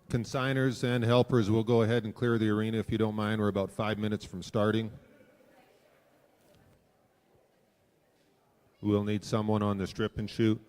Consigners and helpers will go ahead and clear the arena if you don't mind. We're about 5 minutes from starting. We'll need someone on the strip and shoot.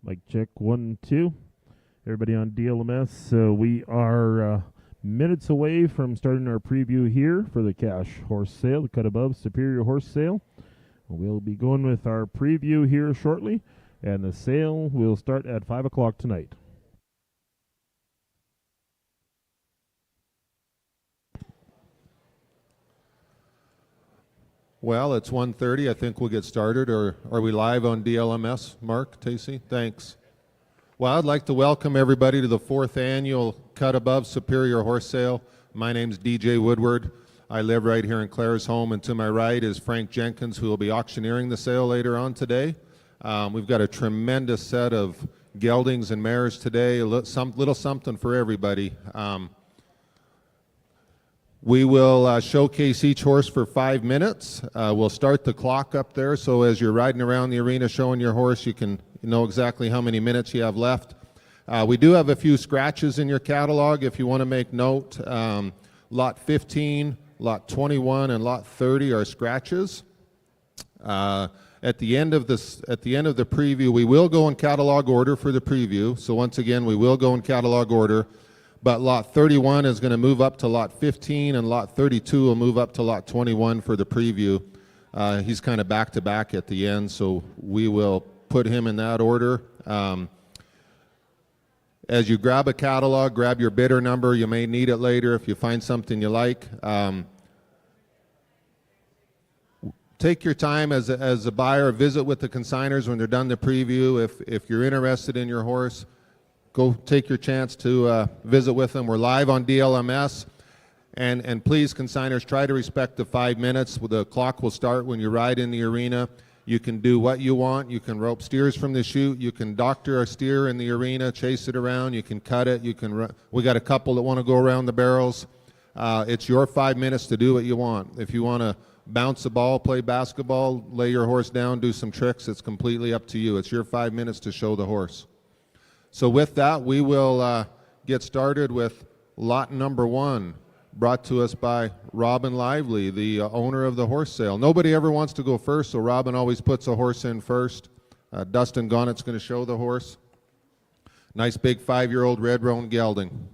Mic check 1, 2. Everybody on DLMS. So we are minutes away from starting our preview here for the cash horse sale, the cut above Superior horse sale. We'll be going with our preview here shortly, and the sale will start at 5 o'clock tonight. Well, it's 1:30. I think we'll get started. Or are we live on DLMS, Mark, Tacey? Thanks. Well, I'd like to welcome everybody to the 4th annual Cut Above Superior Horse Sale. My name's DJ Woodward. I live right here in Claresholm, and to my right is Frank Jenkins, who will be auctioneering the sale later on today. We've got a tremendous set of geldings and mares today, a little something for everybody. We will showcase each horse for 5 minutes. We'll start the clock up there, so as you're riding around the arena showing your horse, you can know exactly how many minutes you have left. We do have a few scratches in your catalog if you want to make note. Lot 15, Lot 21, and Lot 30 are scratches. At the end of the preview, we will go in catalog order for the preview. So once again, we will go in catalog order. But Lot 31 is going to move up to Lot 15, and Lot 32 will move up to Lot 21 for the preview. He's kind of back-to-back at the end, so we will put him in that order. As you grab a catalog, grab your bidder number. You may need it later if you find something you like. Take your time as a buyer. Visit with the consigners when they're done the preview. If you're interested in your horse, go take your chance to visit with them. We're live on DLMS. And please, consigners, try to respect the 5 minutes. The clock will start when you ride in the arena. You can do what you want. You can rope steers from the chute. You can doctor a steer in the arena, chase it around. You can cut it. We got a couple that want to go around the barrels. It's your 5 minutes to do what you want. If you want to bounce the ball, play basketball, lay your horse down, do some tricks, it's completely up to you. It's your 5 minutes to show the horse. So with that, we will get started with lot number 1, brought to us by Robin Lively, the owner of the horse sale. Nobody ever wants to go first, so Robin always puts a horse in first. Dustin Gonnet's going to show the horse. Nice big 5-year-old red roan gelding.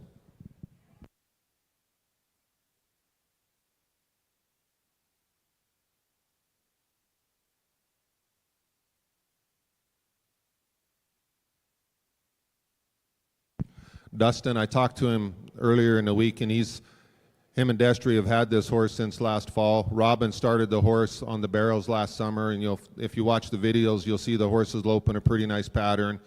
Dustin, I talked to him earlier in the week, and him and Destry have had this horse since last fall. Robin started the horse on the barrels last summer, and if you watch the videos, you'll see the horse is loping a pretty nice pattern,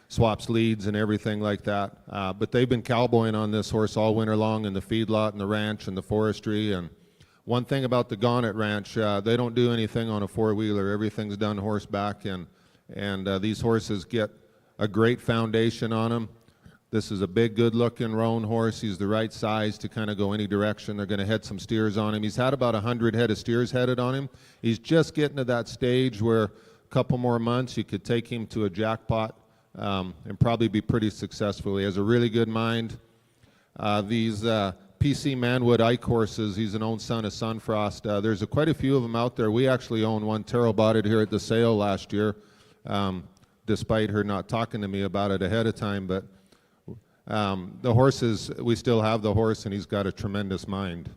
swaps leads and everything like that. But they've been cowboying on this horse all winter long in the feedlot and the ranch and the forestry. And one thing about the Gonnet Ranch, they don't do anything on a four-wheeler. Everything's done horseback, and these horses get a great foundation on them. This is a big, good-looking roan horse. He's the right size to kind of go any direction. They're going to head some steers on him. He's had about 100 head of steers headed on him. He's just getting to that stage where a couple more months you could take him to a jackpot and probably be pretty successful. He has a really good mind. These PC Manwood Ike horses, he's an own son of Sunfrost. There's quite a few of them out there. We actually own one. Terrell bought it here at the sale last year, despite her not talking to me about it ahead of time. But the horses, we still have the horse, and he's got a tremendous mind.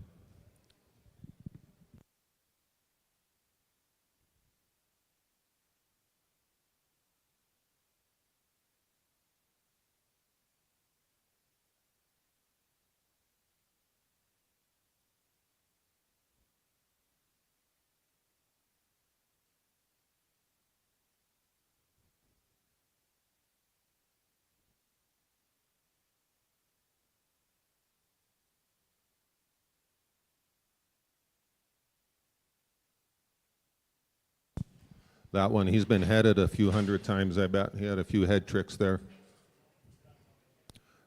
That one, he's been headed a few hundred times, I bet. He had a few head tricks there.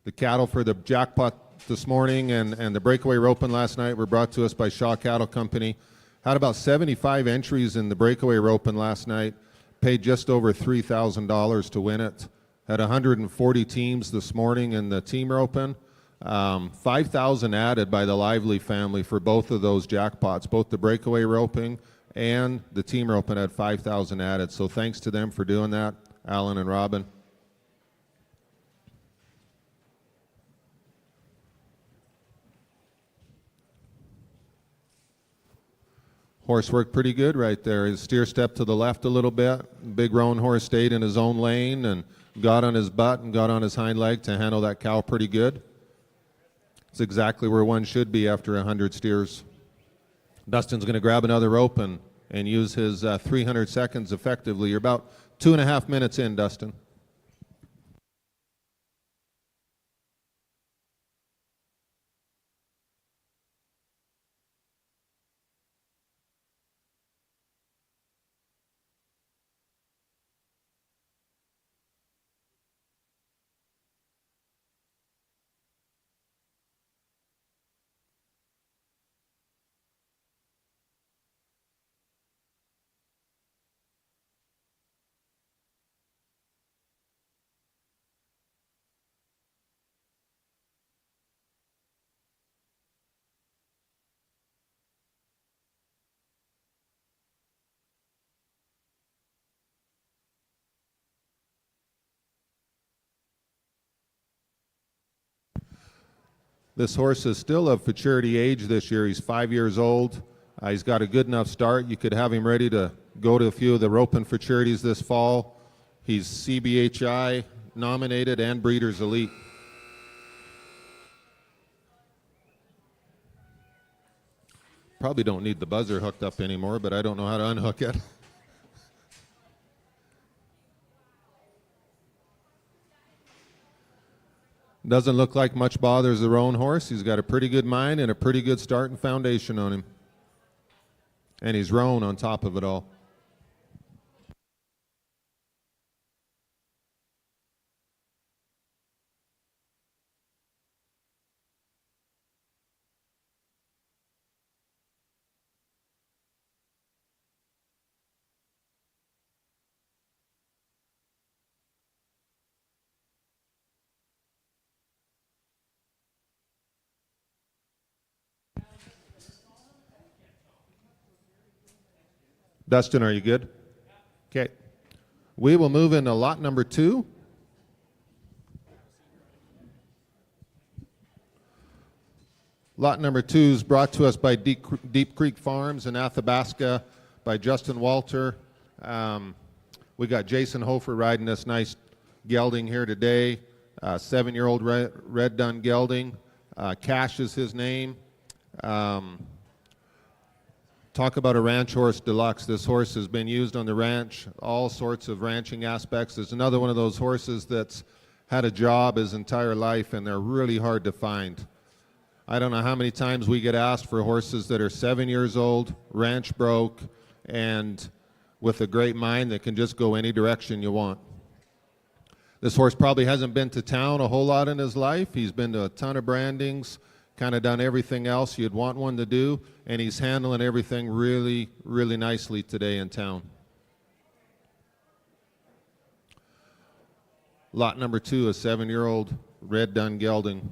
The cattle for the jackpot this morning and the breakaway roping last night were brought to us by Shaw Cattle Company. Had about 75 entries in the breakaway roping last night. Paid just over $3,000 to win it. Had 140 teams this morning in the team roping. 5,000 added by the Lively family for both of those jackpots, both the breakaway roping and the team roping had 5,000 added. So thanks to them for doing that, Alan and Robin. Horse worked pretty good right there. His steer stepped to the left a little bit. Big roan horse stayed in his own lane and got on his butt and got on his hind leg to handle that cow pretty good. It's exactly where one should be after 100 steers. Dustin's going to grab another rope and use his 300 seconds effectively. You're about 2.5 minutes in, Dustin. This horse is still of futurity age this year. He's 5 years old. He's got a good enough start. You could have him ready to go to a few of the roping futurities this fall. He's CBHI nominated and Breeders' Elite. Probably don't need the buzzer hooked up anymore, but I don't know how to unhook it. Doesn't look like much bothers the roan horse. He's got a pretty good mind and a pretty good start and foundation on him. And he's roan on top of it all. Dustin, are you good? Okay. We will move into lot number 2. Lot number 2 is brought to us by Deep Creek Farms in Athabasca by Justin Walter. We got Jason Hofer riding this nice gelding here today. 7-year-old red dun gelding. Cash is his name. Talk about a ranch horse deluxe. This horse has been used on the ranch, all sorts of ranching aspects. There's another one of those horses that's had a job his entire life, and they're really hard to find. I don't know how many times we get asked for horses that are 7 years old, ranch broke, and with a great mind that can just go any direction you want. This horse probably hasn't been to town a whole lot in his life. He's been to a ton of brandings, kind of done everything else you'd want one to do, and he's handling everything really, really nicely today in town. Lot number 2, a 7-year-old red dun gelding.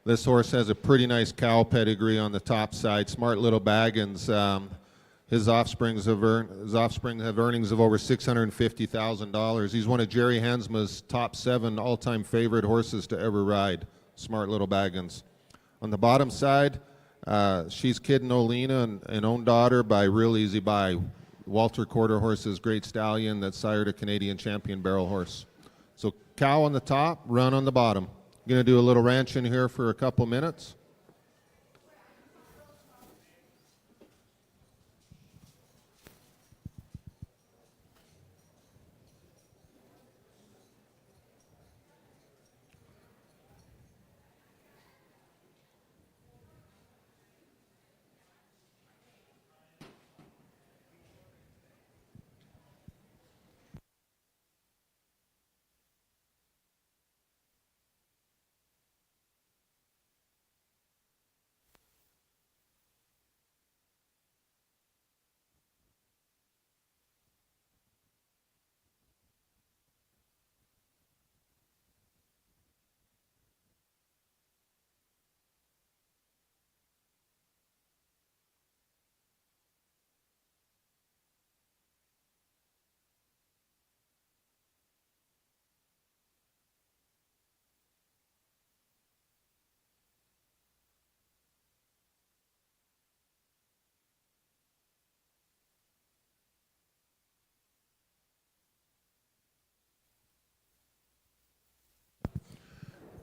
This horse has a pretty nice cow pedigree on the top side. Smart little baggins. His offspring have earnings of over $650,000. He's one of Jerry Hansma's top 7 all-time favorite horses to ever ride. Smart little baggins. On the bottom side, she's kidding Olena, an own daughter by Real Easy Buy. Walter Quarter Horse's great stallion that sired a Canadian champion barrel horse. So cow on the top, run on the bottom. Going to do a little ranching here for a couple minutes.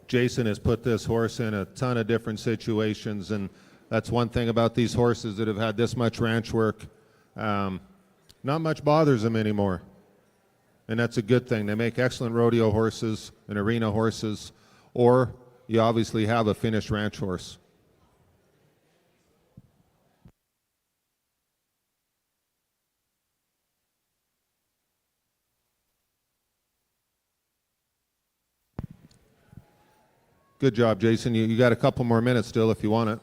Jason has put this horse in a ton of different situations, and that's one thing about these horses that have had this much ranch work. Not much bothers them anymore, and that's a good thing. They make excellent rodeo horses and arena horses, or you obviously have a finished ranch horse. Good job, Jason. You got a couple more minutes still if you want it.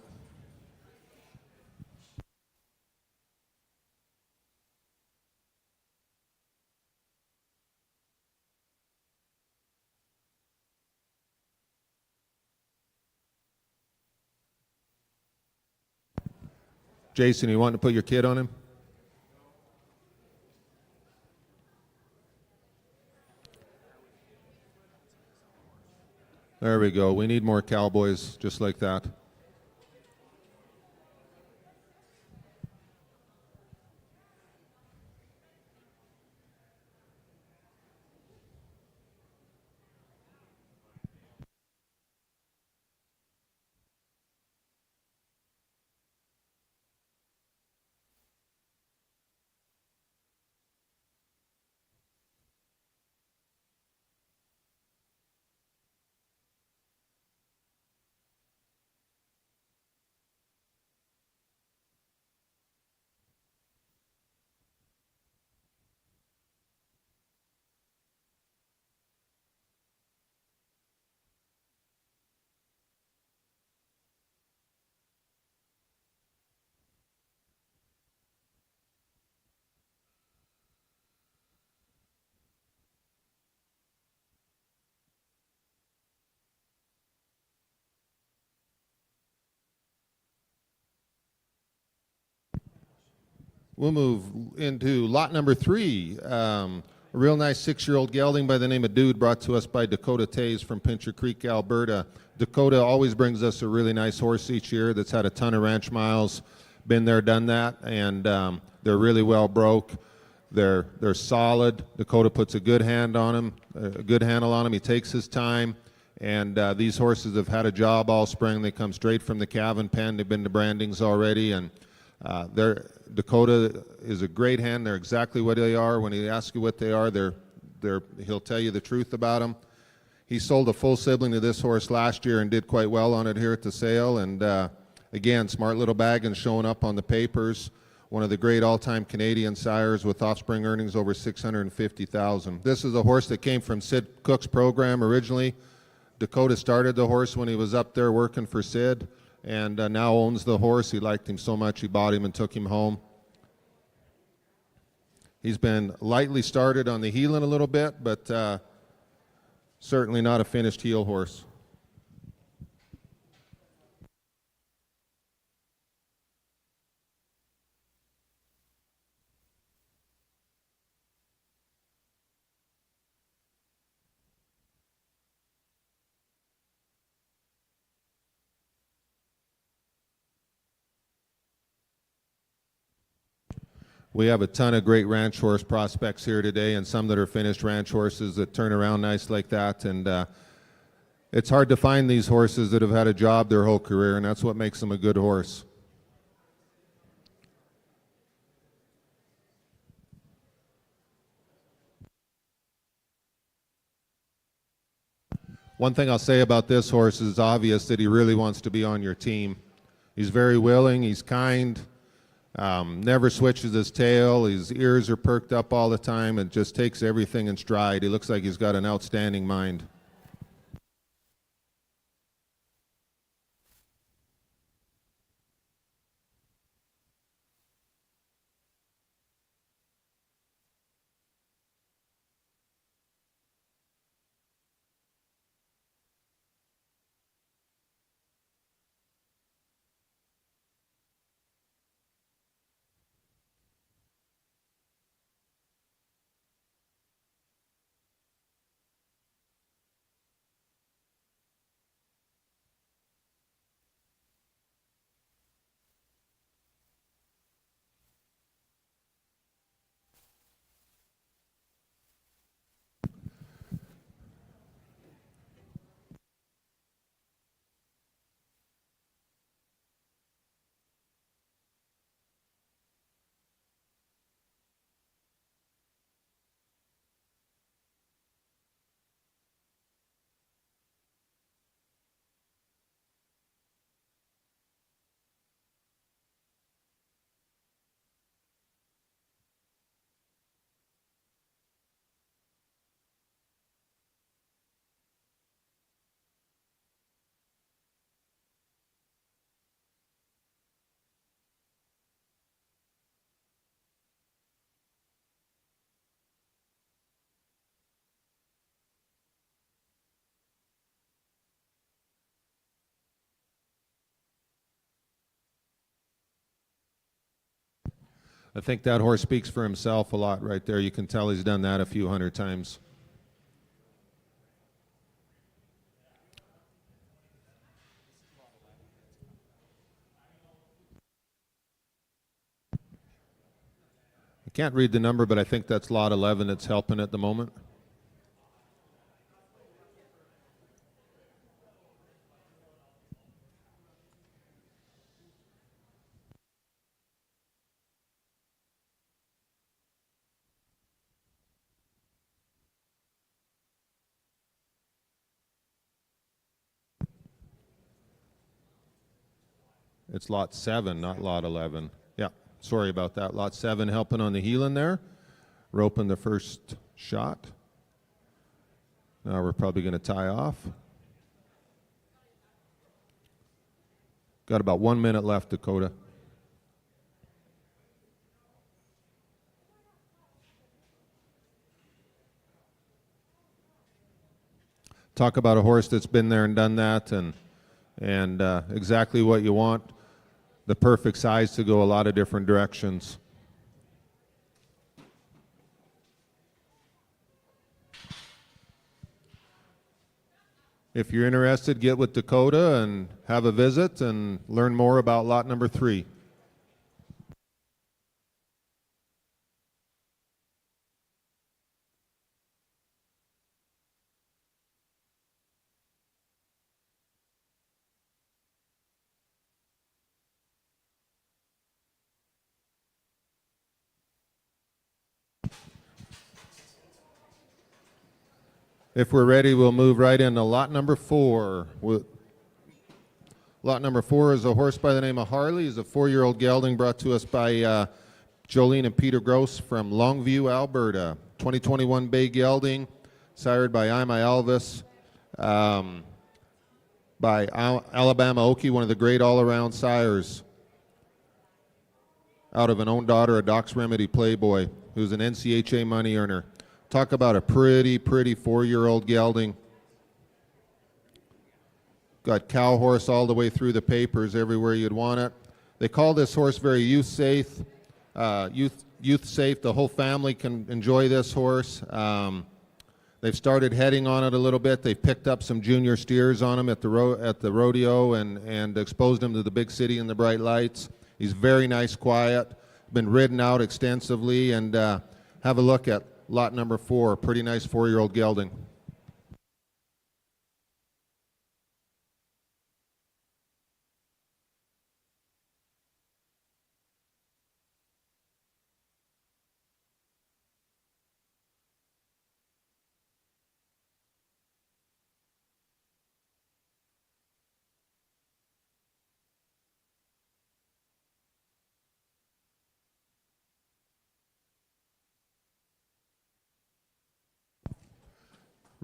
Jason, you want to put your kid on him? There we go. We need more cowboys just like that. We'll move into lot number 3. A real nice 6-year-old gelding by the name of Dude, brought to us by Dakota Tays from Pincher Creek, Alberta. Dakota always brings us a really nice horse each year that's had a ton of ranch miles, been there, done that, and they're really well broke. They're solid. Dakota puts a good hand on them, a good handle on them. He takes his time, and these horses have had a job all spring. They come straight from the calving pen. They've been to brandings already, and Dakota is a great hand. They're exactly what they are. When he asks you what they are, he'll tell you the truth about them. He sold a full sibling to this horse last year and did quite well on it here at the sale. And again, smart little bag and showing up on the papers. One of the great all-time Canadian sires with offspring earnings over $650,000. This is a horse that came from Sid Cook's program originally. Dakota started the horse when he was up there working for Sid, and now owns the horse. He liked him so much he bought him and took him home. He's been lightly started on the heeling a little bit, but certainly not a finished heel horse. We have a ton of great ranch horse prospects here today, and some that are finished ranch horses that turn around nice like that. And it's hard to find these horses that have had a job their whole career, and that's what makes them a good horse. One thing I'll say about this horse is it's obvious that he really wants to be on your team. He's very willing, he's kind, never switches his tail, his ears are perked up all the time, and just takes everything in stride. He looks like he's got an outstanding mind. I think that horse speaks for himself a lot right there. You can tell he's done that a few hundred times. I can't read the number, but I think that's lot 11 that's helping at the moment. It's lot 7, not lot 11. Yeah, sorry about that. Lot 7 helping on the heeling there. Roping the first shot. Now we're probably going to tie off. Got about 1 minute left, Dakota. Talk about a horse that's been there and done that, and exactly what you want. The perfect size to go a lot of different directions. If you're interested, get with Dakota and have a visit and learn more about lot number 3. If we're ready, we'll move right into lot number 4. Lot number 4 is a horse by the name of Harley. He's a 4-year-old gelding brought to us by Jolene and Peter Gross from Longview, Alberta. 2021 bay gelding, sired by Ima Elvis, by Alabama Okie, one of the great all-around sires out of an own daughter, a Doc's Remedy Playboy, who's an NCHA money earner. Talk about a pretty 4-year-old gelding. Got cow horse all the way through the papers everywhere you'd want it. They call this horse very youth safe. Youth safe. The whole family can enjoy this horse. They've started heading on it a little bit. They've picked up some junior steers on him at the rodeo and exposed him to the big city and the bright lights. He's very nice, quiet. Been ridden out extensively, and have a look at lot number 4. Pretty nice 4-year-old gelding.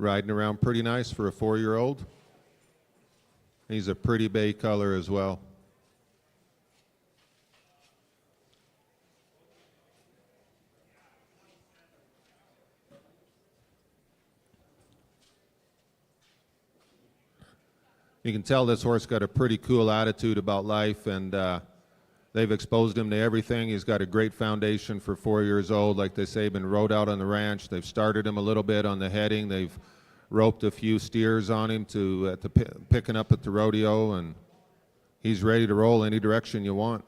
Riding around pretty nice for a 4-year-old. He's a pretty bay color as well. You can tell this horse got a pretty cool attitude about life, and they've exposed him to everything. He's got a great foundation for 4 years old. Like they say, been rode out on the ranch. They've started him a little bit on the heading. They've roped a few steers on him to picking up at the rodeo, and he's ready to roll any direction you want.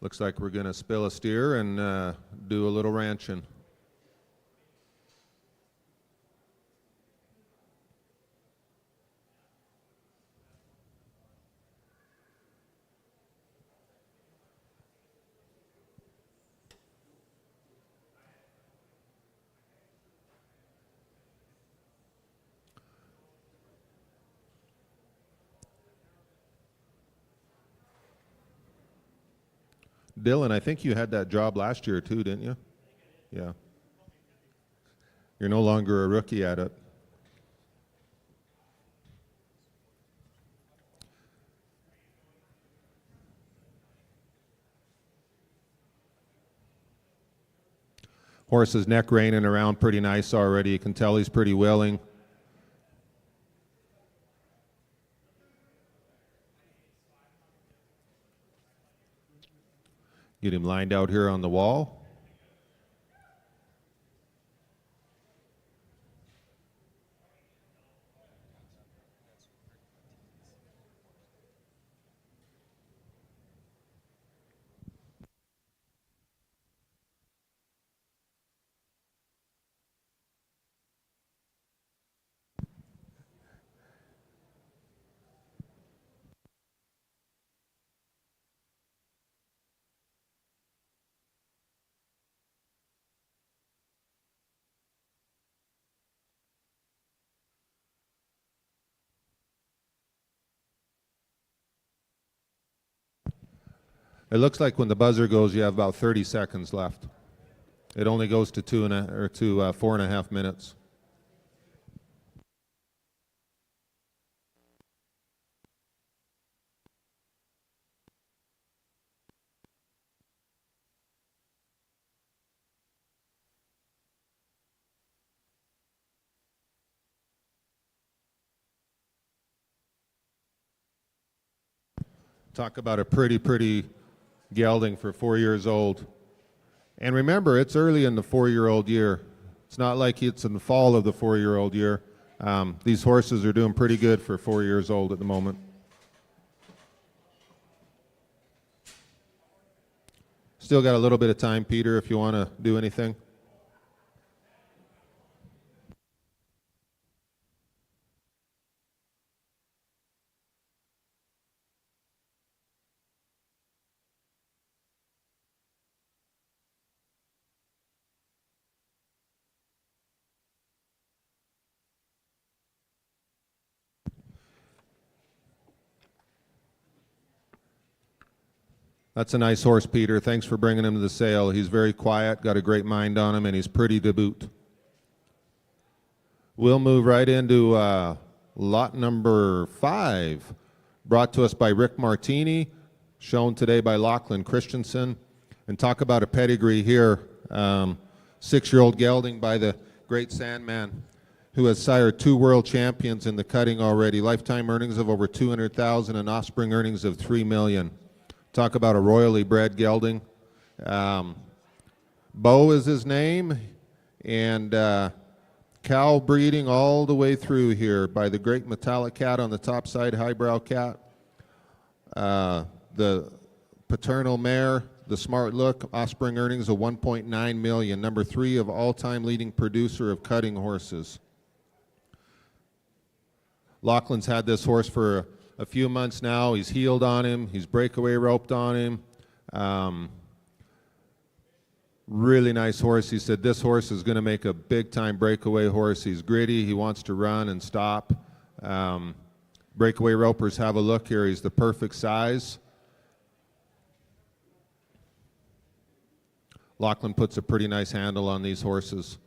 Looks like we're going to spill a steer and do a little ranching. Dylan, I think you had that job last year too, didn't you? Yeah. You're no longer a rookie at it. Horse's neck reining around pretty nice already. You can tell he's pretty willing. Get him lined out here on the wall. It looks like when the buzzer goes, you have about 30 seconds left. It only goes to 4.5 minutes. Talk about a pretty gelding for 4 years old. And remember, it's early in the 4-year-old year. It's not like it's in the fall of the 4-year-old year. These horses are doing pretty good for 4 years old at the moment. Still got a little bit of time, Peter, if you want to do anything. That's a nice horse, Peter. Thanks for bringing him to the sale. He's very quiet, got a great mind on him, and he's pretty to boot. We'll move right into lot number 5, brought to us by Rick Martini, shown today by Lachlan Christensen. And talk about a pedigree here. 6-year-old gelding by the great Sandman, who has sired 2 world champions in the cutting already. Lifetime earnings of over $200,000 and offspring earnings of $3 million. Talk about a royally bred gelding. Bo is his name, and cow breeding all the way through here by the great metallic cat on the top side, highbrow cat. The paternal mare, the smart look, offspring earnings of $1.9 million. Number 3 of all-time leading producer of cutting horses. Lachlan's had this horse for a few months now. He's heeled on him. He's breakaway roped on him. Really nice horse. He said this horse is going to make a big-time breakaway horse. He's gritty. He wants to run and stop. Breakaway ropers, have a look here. He's the perfect size. Lachlan puts a pretty nice handle on these horses.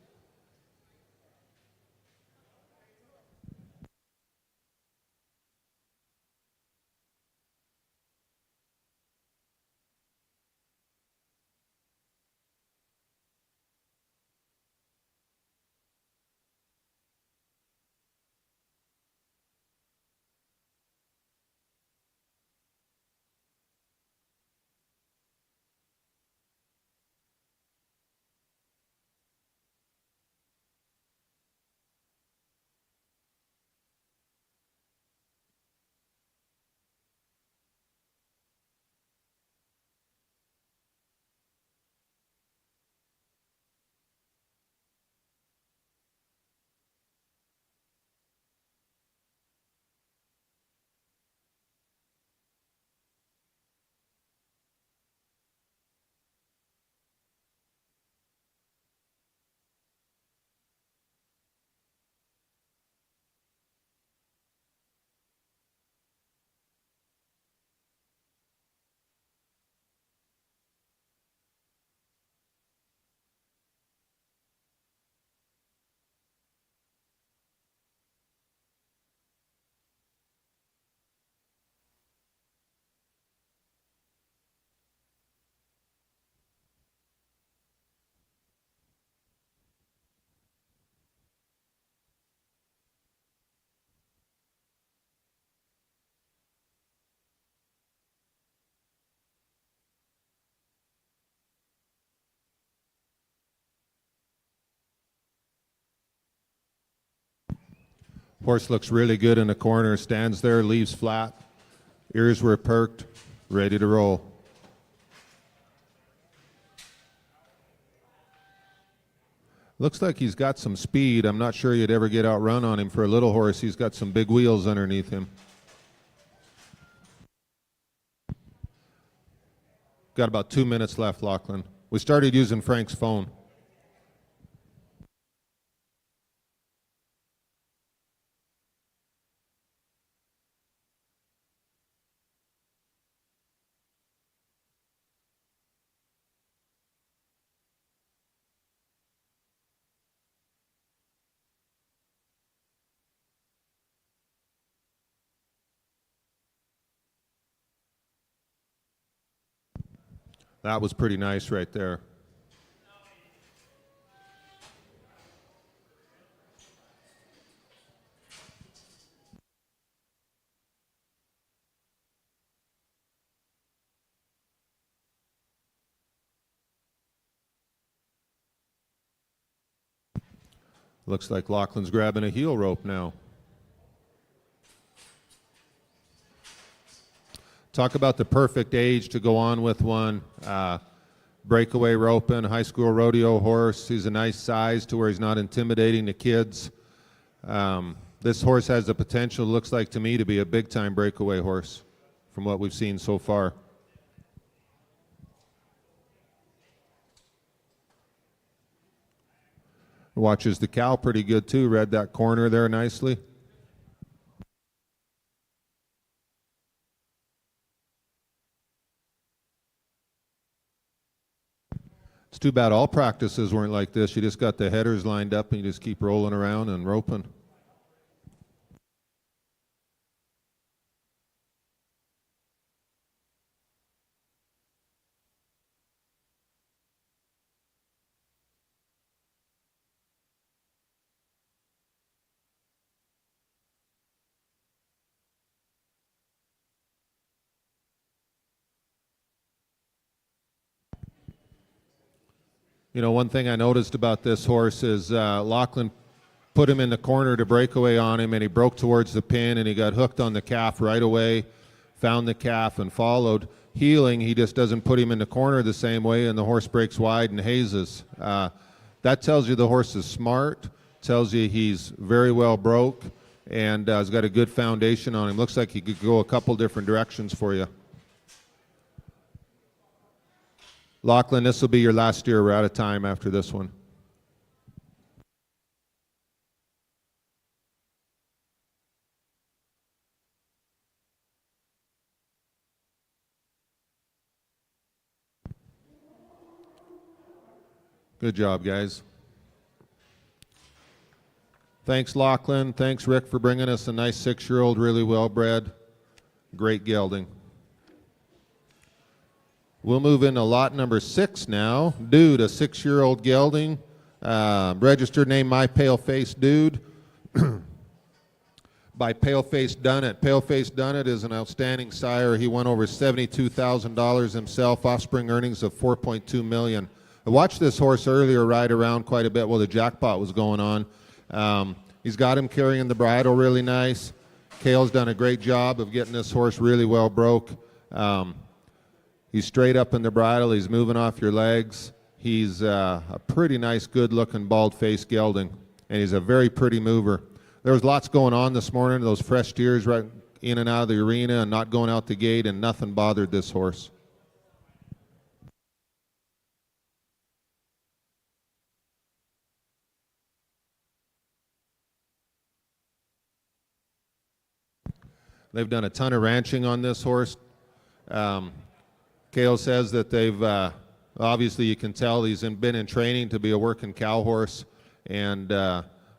Horse looks really good in the corner, stands there, leaves flat, ears were perked, ready to roll. Looks like he's got some speed. I'm not sure you'd ever get outrun on him for a little horse. He's got some big wheels underneath him. Got about 2 minutes left, Lachlan. We started using Frank's phone. That was pretty nice right there. Looks like Lachlan's grabbing a heel rope now. Talk about the perfect age to go on with one. Breakaway roping, high school rodeo horse. He's a nice size to where he's not intimidating the kids. This horse has the potential, looks like to me, to be a big-time breakaway horse from what we've seen so far. Watches the cow pretty good too. Read that corner there nicely. It's too bad all practices weren't like this. You just got the headers lined up and you just keep rolling around and roping. You know, one thing I noticed about this horse is Lachlan put him in the corner to breakaway on him, and he broke towards the pin, and he got hooked on the calf right away, found the calf, and followed. Heeling, he just doesn't put him in the corner the same way, and the horse breaks wide and hazes. That tells you the horse is smart, tells you he's very well broke, and has got a good foundation on him. Looks like he could go a couple different directions for you. Lachlan, this will be your last steer. We're out of time after this one. Good job, guys. Thanks, Lachlan. Thanks, Rick, for bringing us a nice 6-year-old, really well bred. Great gelding. We'll move into lot number 6 now. Dude, a 6-year-old gelding. Registered name My Paleface Dude. By Paleface Dunnett. Paleface Dunnett is an outstanding sire. He won over $72,000 himself. Offspring earnings of $4.2 million. I watched this horse earlier ride around quite a bit while the jackpot was going on. He's got him carrying the bridle really nice. Cale's done a great job of getting this horse really well broke. He's straight up in the bridle. He's moving off your legs. He's a pretty nice, good-looking, bald-faced gelding, and he's a very pretty mover. There was lots going on this morning. Those fresh steers right in and out of the arena and not going out the gate, and nothing bothered this horse. They've done a ton of ranching on this horse. Cale says that they've, obviously you can tell he's been in training to be a working cow horse, and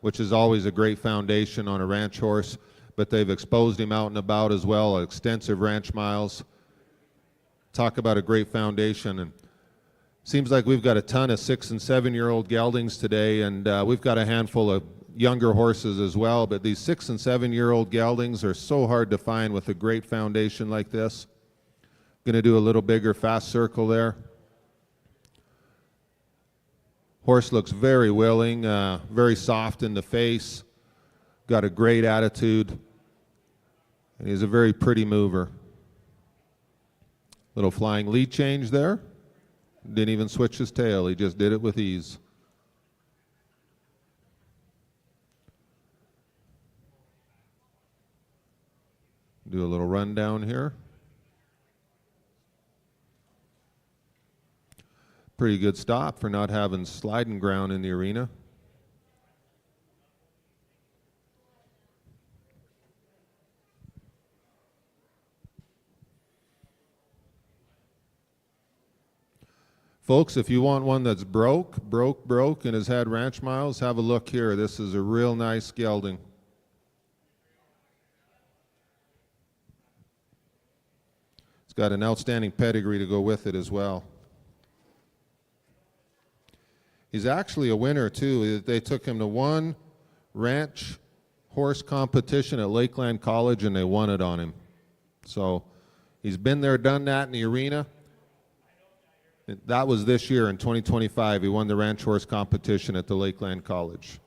which is always a great foundation on a ranch horse, but they've exposed him out and about as well, extensive ranch miles. Talk about a great foundation. And seems like we've got a ton of 6- and 7-year-old geldings today, and we've got a handful of younger horses as well, but these 6- and 7-year-old geldings are so hard to find with a great foundation like this. Going to do a little bigger fast circle there. Horse looks very willing, very soft in the face. got a great attitude, and he's a very pretty mover. Little flying lead change there. Didn't even switch his tail. He just did it with ease. Do a little rundown here. Pretty good stop for not having sliding ground in the arena. Folks, if you want one that's broke, and has had ranch miles, have a look here. This is a real nice gelding. It's got an outstanding pedigree to go with it as well. He's actually a winner, too. They took him to one ranch horse competition at Lakeland College, and they won it on him. So he's been there, done that in the arena. That was this year in 2025. He won the ranch horse competition at the Lakeland College.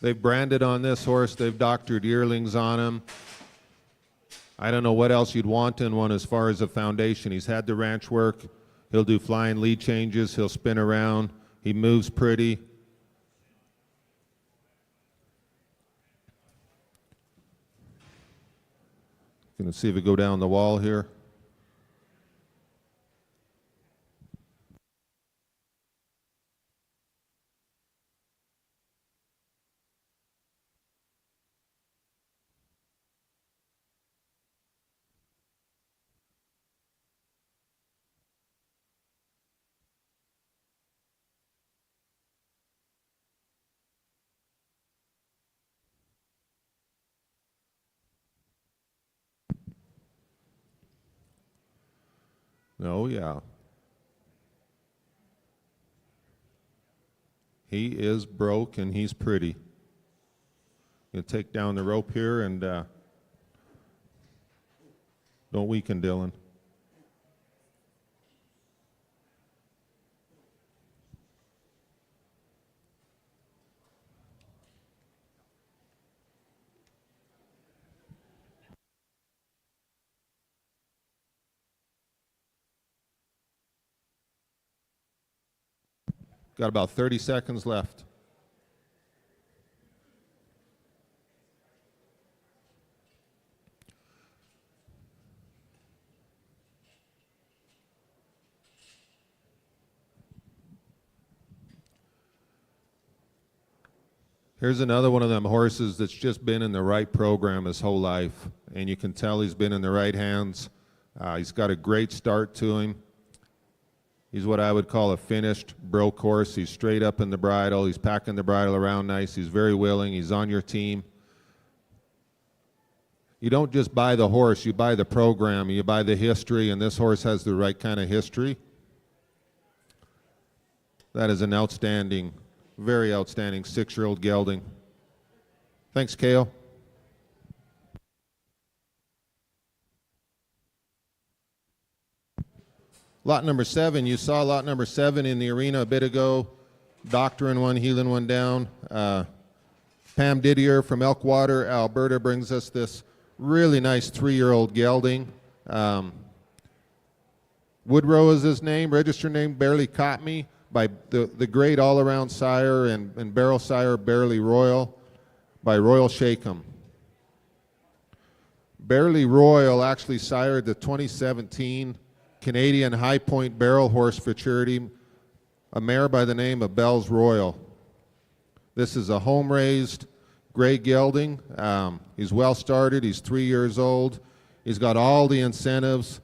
They've branded on this horse. They've doctored yearlings on him. I don't know what else you'd want in one as far as a foundation. He's had the ranch work. He'll do flying lead changes. He'll spin around. He moves pretty. Going to see if we go down the wall here. Oh, yeah. He is broke and he's pretty. Gonna take down the rope here and don't weaken Dylan. Got about 30 seconds left. Here's another one of them horses that's just been in the right program his whole life, and you can tell he's been in the right hands. He's got a great start to him. He's what I would call a finished broke horse. He's straight up in the bridle. He's packing the bridle around nice. He's very willing. He's on your team. You don't just buy the horse, you buy the program, you buy the history, and this horse has the right kind of history. That is an outstanding, very outstanding 6-year-old gelding. Thanks, Kale. Lot number 7, you saw lot number 7 in the arena a bit ago. Doctoring one, heeling one down. Pam Didier from Elkwater, Alberta, brings us this really nice 3-year-old gelding. Woodrow is his name, register name, Barely Caught Me, by the great all-around sire and barrel sire, Barely Royal, by Royal Shakem. Barely Royal actually sired the 2017 Canadian High Point Barrel Horse for Charity, a mare by the name of Bell's Royal. This is a home-raised gray gelding. He's well started. He's 3 years old. He's got all the incentives.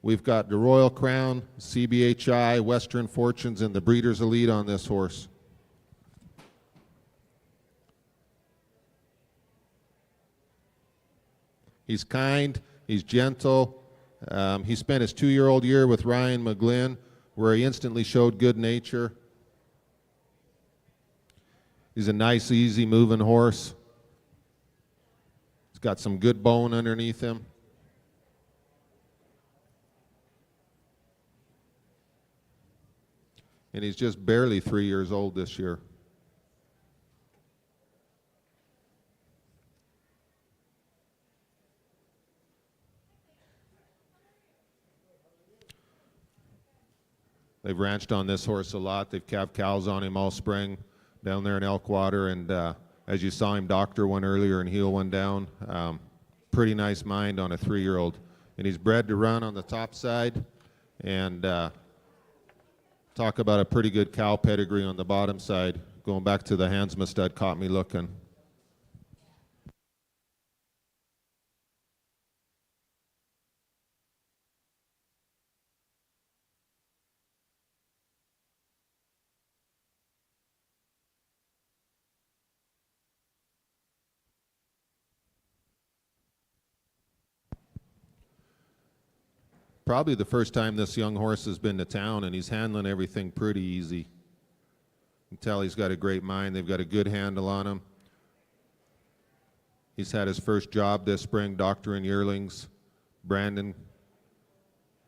We've got the Royal Crown, CBHI, Western Fortunes, and the Breeders' Elite on this horse. He's kind. He's gentle. He spent his 2-year-old year with Ryan McGlynn, where he instantly showed good nature. He's a nice, easy moving horse. He's got some good bone underneath him. And he's just barely 3 years old this year. They've ranched on this horse a lot. They've calved cows on him all spring down there in Elkwater, and as you saw him doctor one earlier and heel one down. Pretty nice mind on a 3-year-old. And he's bred to run on the top side, and talk about a pretty good cow pedigree on the bottom side. Going back to the Hansma stud caught me looking. Probably the first time this young horse has been to town, and he's handling everything pretty easy. You can tell he's got a great mind. They've got a good handle on him. He's had his first job this spring, doctoring yearlings. Brandon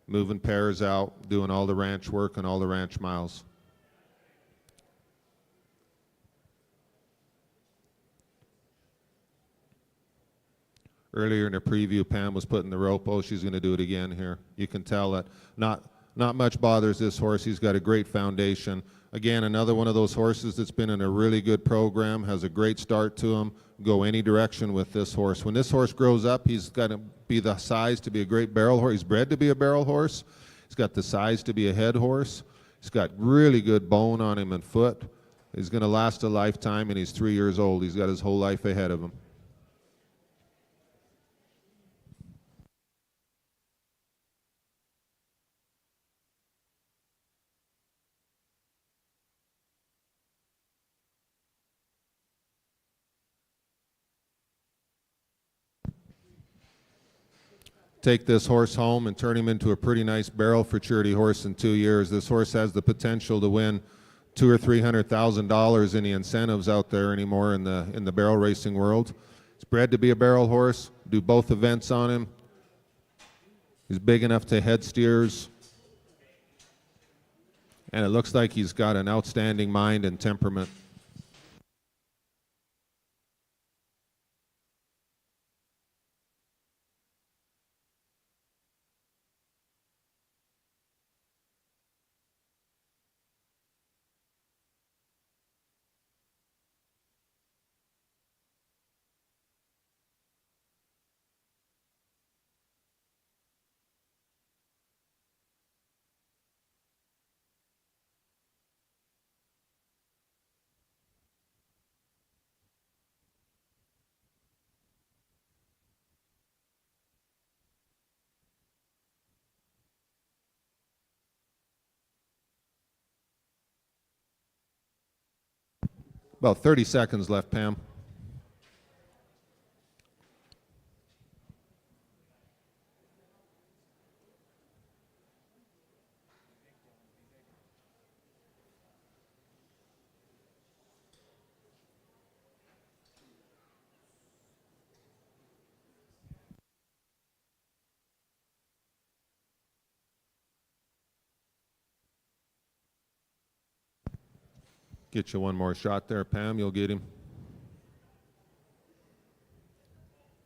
moving pairs out, doing all the ranch work and all the ranch miles. Earlier in the preview, Pam was putting the rope. Oh, she's going to do it again here. You can tell that not much bothers this horse. He's got a great foundation. Again, another one of those horses that's been in a really good program, has a great start to him. Go any direction with this horse. When this horse grows up, he's got to be the size to be a great barrel horse. He's bred to be a barrel horse. He's got the size to be a head horse. He's got really good bone on him and foot. He's going to last a lifetime, and he's 3 years old. He's got his whole life ahead of him. Take this horse home and turn him into a pretty nice barrel futurity horse in 2 years. This horse has the potential to win $200,000 or $300,000 in the incentives out there anymore in the barrel racing world. He's bred to be a barrel horse. Do both events on him. He's big enough to head steers, and it looks like he's got an outstanding mind and temperament. About 30 seconds left, Pam. Get you one more shot there, Pam. You'll get him.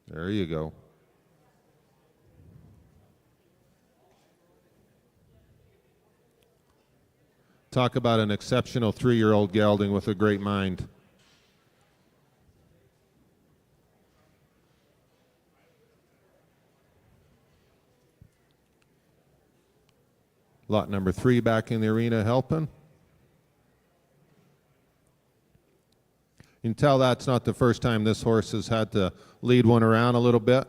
There you go. Talk about an exceptional 3-year-old gelding with a great mind. Lot number 3 back in the arena helping. You can tell that's not the first time this horse has had to lead one around a little bit.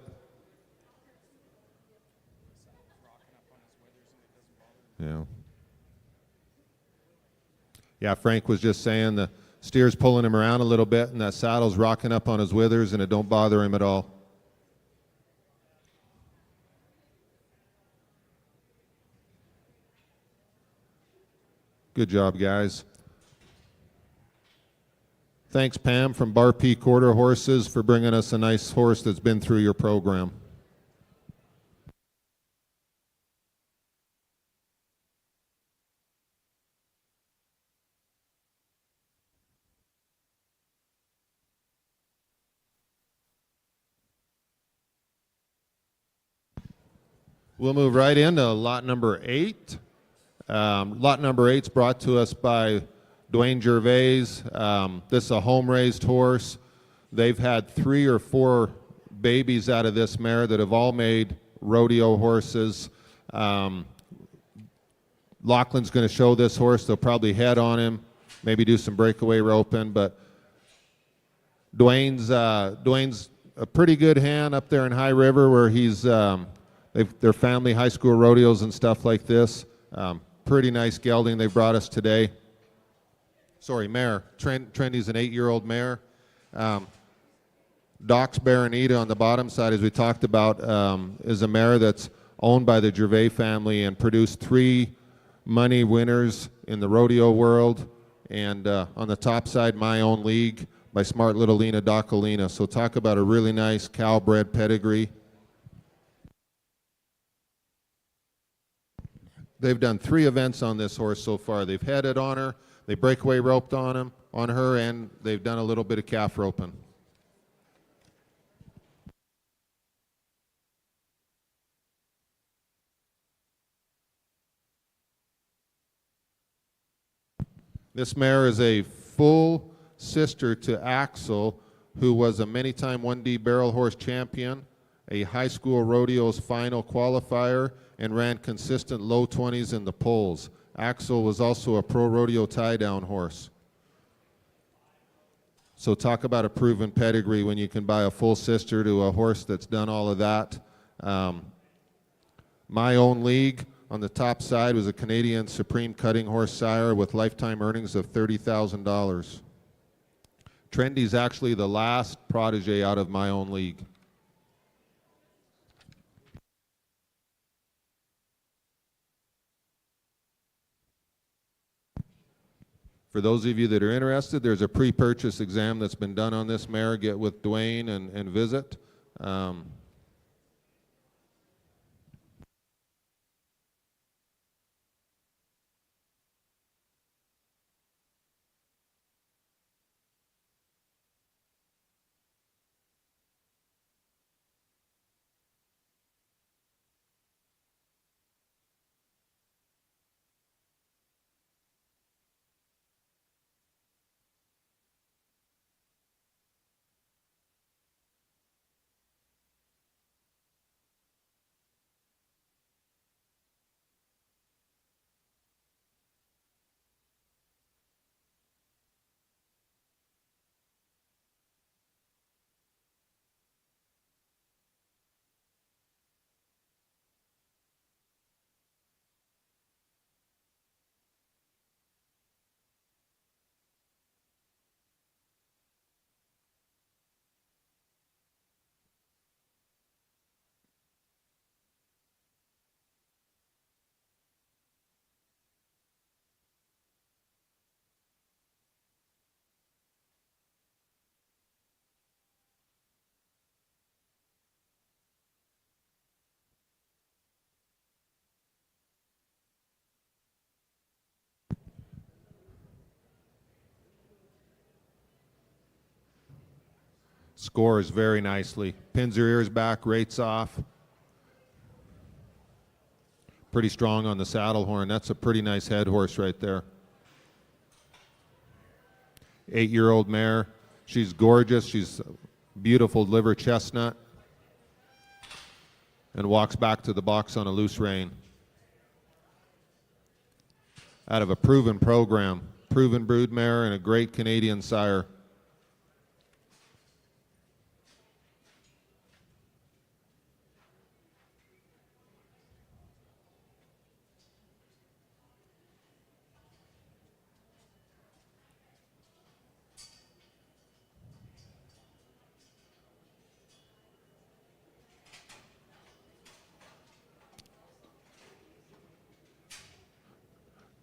Yeah. Yeah, Frank was just saying the steer's pulling him around a little bit, and that saddle's rocking up on his withers, and it don't bother him at all. Good job, guys. Thanks, Pam from Bar P Quarter Horses, for bringing us a nice horse that's been through your program. We'll move right into lot number 8. Lot number 8 is brought to us by Dwayne Gervais. This is a home-raised horse. They've had 3 or 4 babies out of this mare that have all made rodeo horses. Lachlan's going to show this horse. They'll probably head on him, maybe do some breakaway roping, but Dwayne's a pretty good hand up there in High River where he's their family high school rodeos and stuff like this. Pretty nice gelding they brought us today. Sorry, mare. Trendy's an 8-year-old mare. Doc's Baronita on the bottom side, as we talked about, is a mare that's owned by the Gervais family and produced 3 money winners in the rodeo world. And on the top side, My Own League by Smart Little Lena Docalina. So talk about a really nice cow-bred pedigree. They've done 3 events on this horse so far. They've headed on her, they breakaway roped on her, and they've done a little bit of calf roping. This mare is a full sister to Axel, who was a many-time 1D barrel horse champion, a high school rodeo's final qualifier, and ran consistent low 20s in the polls. Axel was also a pro rodeo tie-down horse. So talk about a proven pedigree when you can buy a full sister to a horse that's done all of that. My Own League on the top side was a Canadian Supreme Cutting Horse sire with lifetime earnings of $30,000. Trendy's actually the last protege out of My Own League. For those of you that are interested, there's a pre-purchase exam that's been done on this mare. Get with Dwayne and visit. Scores very nicely. Pins her ears back, rates off. Pretty strong on the saddle horn. That's a pretty nice head horse right there. 8-year-old mare. She's gorgeous. She's a beautiful liver chestnut. And walks back to the box on a loose rein. Out of a proven program. Proven brood mare and a great Canadian sire.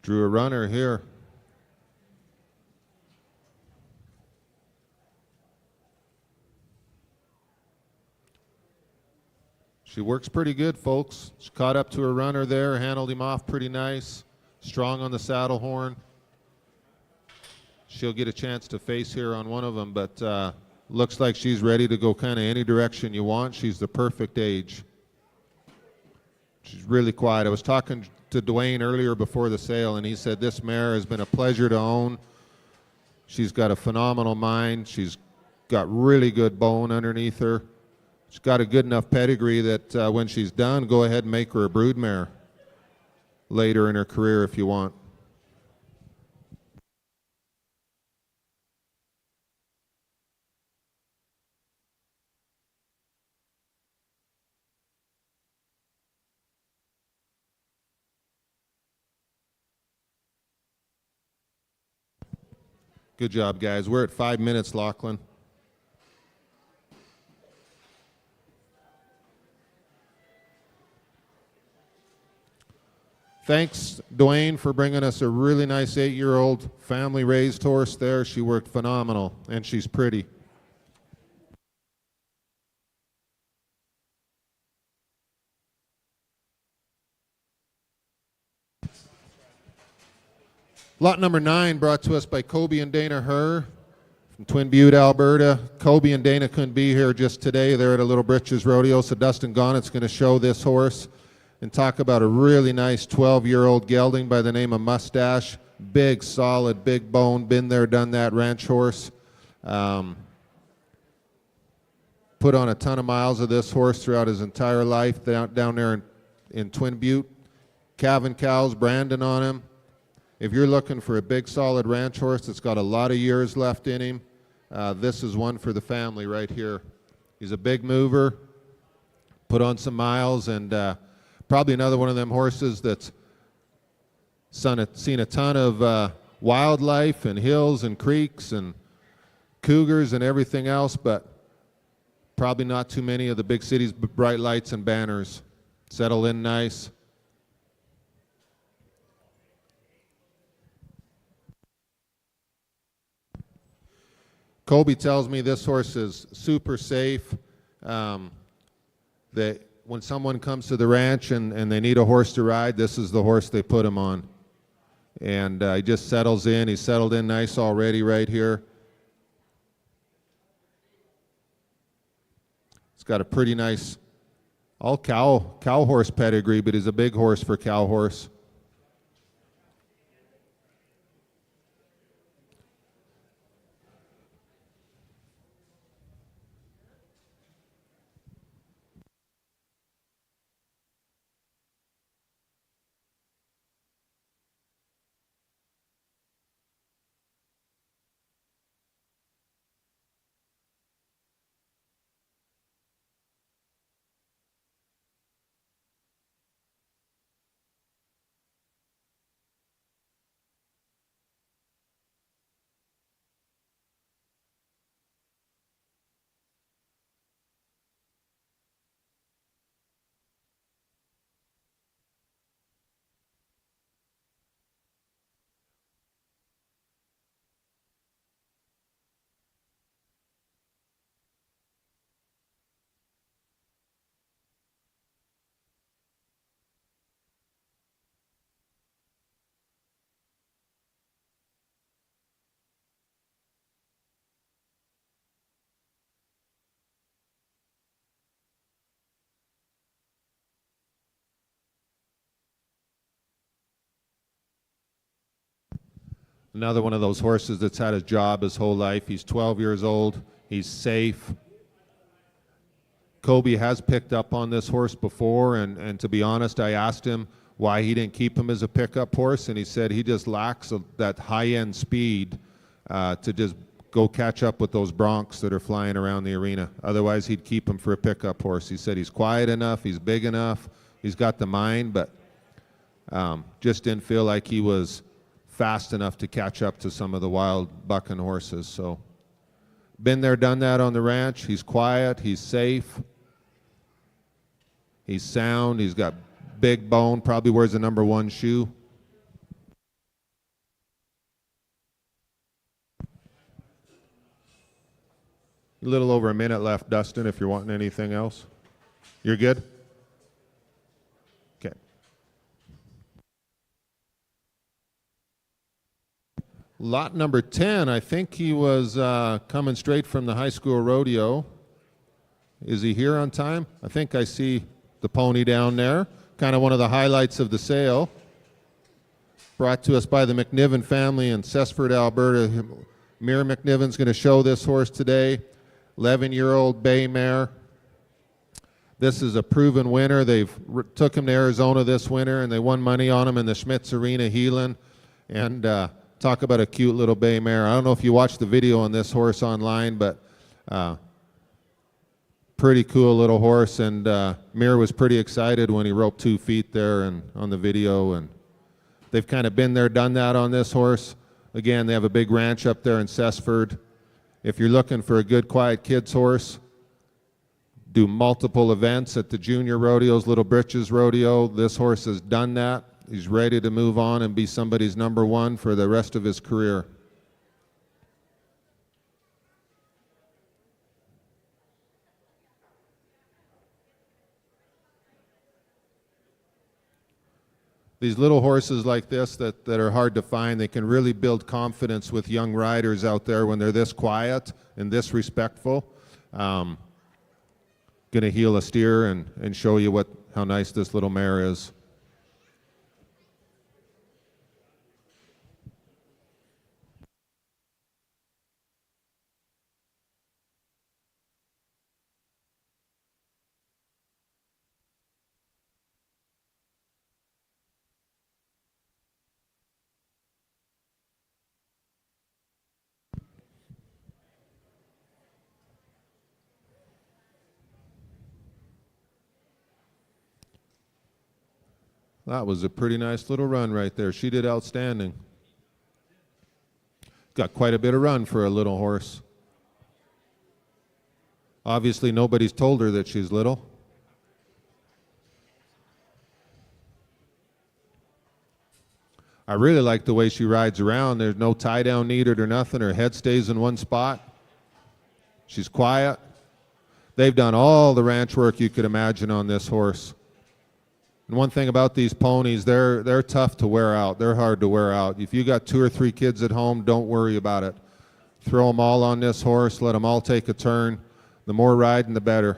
Drew a runner here. She works pretty good, folks. She caught up to her runner there, handled him off pretty nice. Strong on the saddle horn. She'll get a chance to face here on one of them, but looks like she's ready to go kind of any direction you want. She's the perfect age. She's really quiet. I was talking to Dwayne earlier before the sale, and he said this mare has been a pleasure to own. She's got a phenomenal mind. She's got really good bone underneath her. She's got a good enough pedigree that when she's done, go ahead and make her a brood mare later in her career if you want. Good job, guys. We're at 5 minutes, Lachlan. Thanks, Dwayne, for bringing us a really nice 8-year-old family-raised horse there. She worked phenomenal, and she's pretty. Lot number 9 brought to us by Kobe and Dana Herr from Twin Butte, Alberta. Kobe and Dana couldn't be here just today. They're at a Little Britches Rodeo, so Dustin Gonnett's going to show this horse and talk about a really nice 12-year-old gelding by the name of Mustache. Big, solid, big bone, been there, done that ranch horse. Put on a ton of miles of this horse throughout his entire life down there in Twin Butte. Calvin cows, Brandon on him. If you're looking for a big, solid ranch horse that's got a lot of years left in him, this is one for the family right here. He's a big mover, put on some miles, and probably another one of them horses that's seen a ton of wildlife and hills and creeks and cougars and everything else, but probably not too many of the big cities' bright lights and banners. Settle in nice. Kobe tells me this horse is super safe, that when someone comes to the ranch and they need a horse to ride, this is the horse they put him on. And he just settles in. He's settled in nice already right here. It's got a pretty nice, all cow horse pedigree, but he's a big horse for cow horse. Another one of those horses that's had a job his whole life. He's 12 years old. He's safe. Kobe has picked up on this horse before, and to be honest, I asked him why he didn't keep him as a pickup horse, and he said he just lacks that high-end speed to just go catch up with those broncs that are flying around the arena. Otherwise, he'd keep him for a pickup horse. He said he's quiet enough, he's big enough, he's got the mind, but just didn't feel like he was fast enough to catch up to some of the wild bucking horses. So been there, done that on the ranch. He's quiet, he's safe, he's sound, he's got big bone, probably wears the number 1 shoe. A little over a minute left, Dustin, if you're wanting anything else. You're good? Okay. Lot number 10, I think he was coming straight from the high school rodeo. Is he here on time? I think I see the pony down there. Kind of one of the highlights of the sale. Brought to us by the McNiven family in Cessford, Alberta. Mir McNiven's going to show this horse today. 11-year-old bay mare. This is a proven winner. They've took him to Arizona this winter, and they won money on him in the Schmitz Arena Heelan. And talk about a cute little bay mare. I don't know if you watched the video on this horse online, but pretty cool little horse. And Mir was pretty excited when he roped 2 feet there and on the video. And they've kind of been there, done that on this horse. Again, they have a big ranch up there in Cessford. If you're looking for a good, quiet kids horse, do multiple events at the junior rodeos, Little Britches Rodeo. This horse has done that. He's ready to move on and be somebody's number one for the rest of his career. These little horses like this that are hard to find, they can really build confidence with young riders out there when they're this quiet and this respectful. Going to heel a steer and show you how nice this little mare is. That was a pretty nice little run right there. She did outstanding. Got quite a bit of run for a little horse. Obviously, nobody's told her that she's little. I really like the way she rides around. There's no tie down needed or nothing. Her head stays in one spot. She's quiet. They've done all the ranch work you could imagine on this horse. And one thing about these ponies, they're tough to wear out. They're hard to wear out. If you got 2 or 3 kids at home, don't worry about it. Throw them all on this horse. Let them all take a turn. The more riding, the better.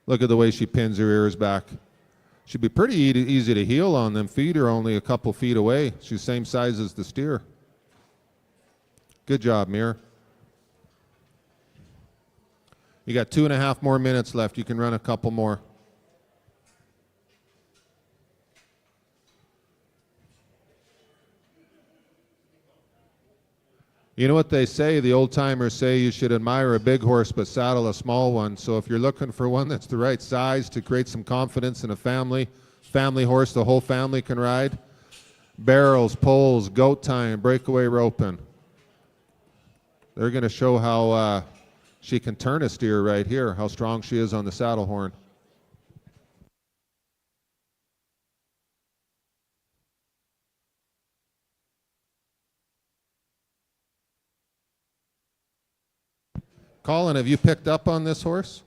Look at the way she pins her ears back. Should be pretty easy to heel on them. Feet are only a couple feet away. She's the same size as the steer. Good job, Mir. You got 2.5 more minutes left. You can run a couple more. You know what they say, the old timers say you should admire a big horse but saddle a small one. So if you're looking for one that's the right size to create some confidence in a family horse the whole family can ride, barrels, poles, goat tying, breakaway roping. They're going to show how she can turn a steer right here, how strong she is on the saddle horn. Colin, have you picked up on this horse?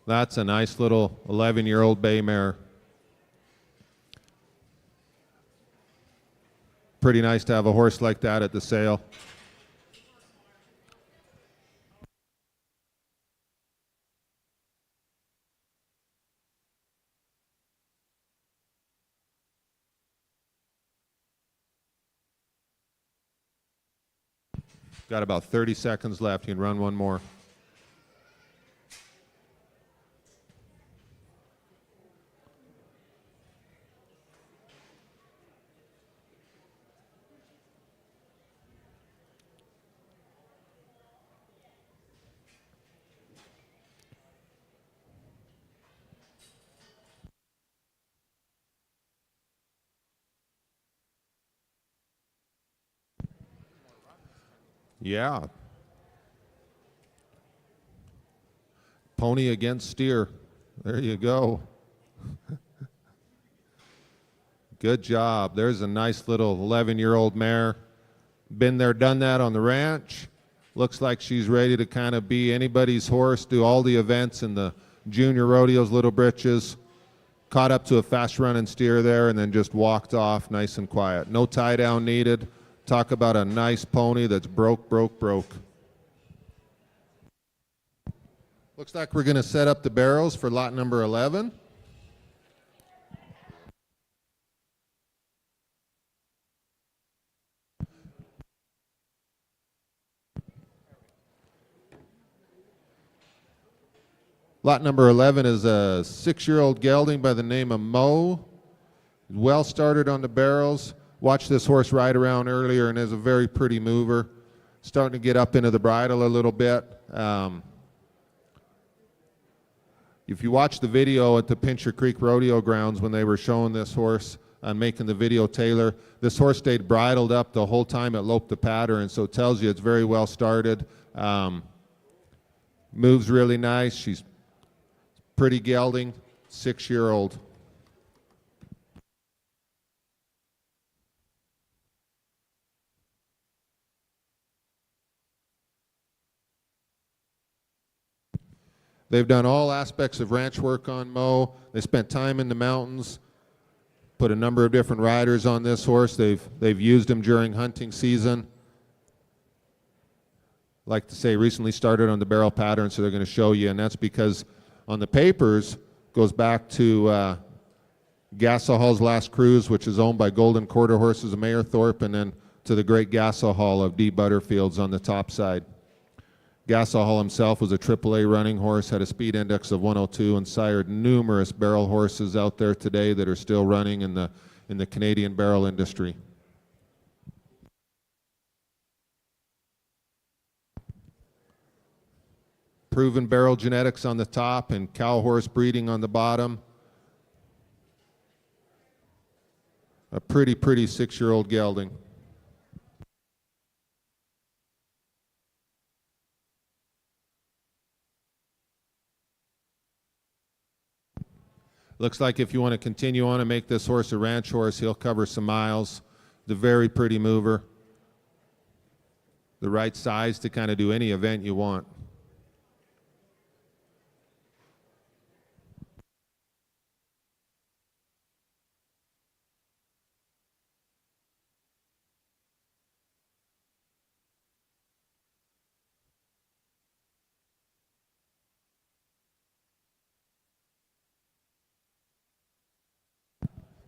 That's a nice little 11-year-old bay mare. Pretty nice to have a horse like that at the sale. Got about 30 seconds left. You can run one more. Yeah. Pony against steer. There you go. Good job. There's a nice little 11-year-old mare. Been there, done that on the ranch. Looks like she's ready to kind of be anybody's horse, do all the events in the junior rodeos, Little Britches. Caught up to a fast running steer there and then just walked off nice and quiet. No tie down needed. Talk about a nice pony that's broke. Looks like we're going to set up the barrels for lot number 11. Lot number 11 is a 6-year-old gelding by the name of Mo. Well started on the barrels. Watched this horse ride around earlier and is a very pretty mover. Starting to get up into the bridle a little bit. If you watch the video at the Pincher Creek Rodeo Grounds when they were showing this horse and making the video Taylor, this horse stayed bridled up the whole time it loped the pattern, so it tells you it's very well started. Moves really nice. She's pretty gelding, 6-year-old. They've done all aspects of ranch work on Mo. They spent time in the mountains, put a number of different riders on this horse. They've used him during hunting season. Like to say, recently started on the barrel pattern, so they're going to show you, and that's because on the papers goes back to Gassahall's Last Cruise, which is owned by Golden Quarter Horses of Mayor Thorpe, and then to the great Gassahall of D. Butterfield's on the top side. Gassahall himself was a AAA running horse, had a speed index of 102, and sired numerous barrel horses out there today that are still running in the Canadian barrel industry. Proven barrel genetics on the top and cow horse breeding on the bottom. A pretty 6-year-old gelding. Looks like if you want to continue on and make this horse a ranch horse, he'll cover some miles. The very pretty mover. The right size to kind of do any event you want.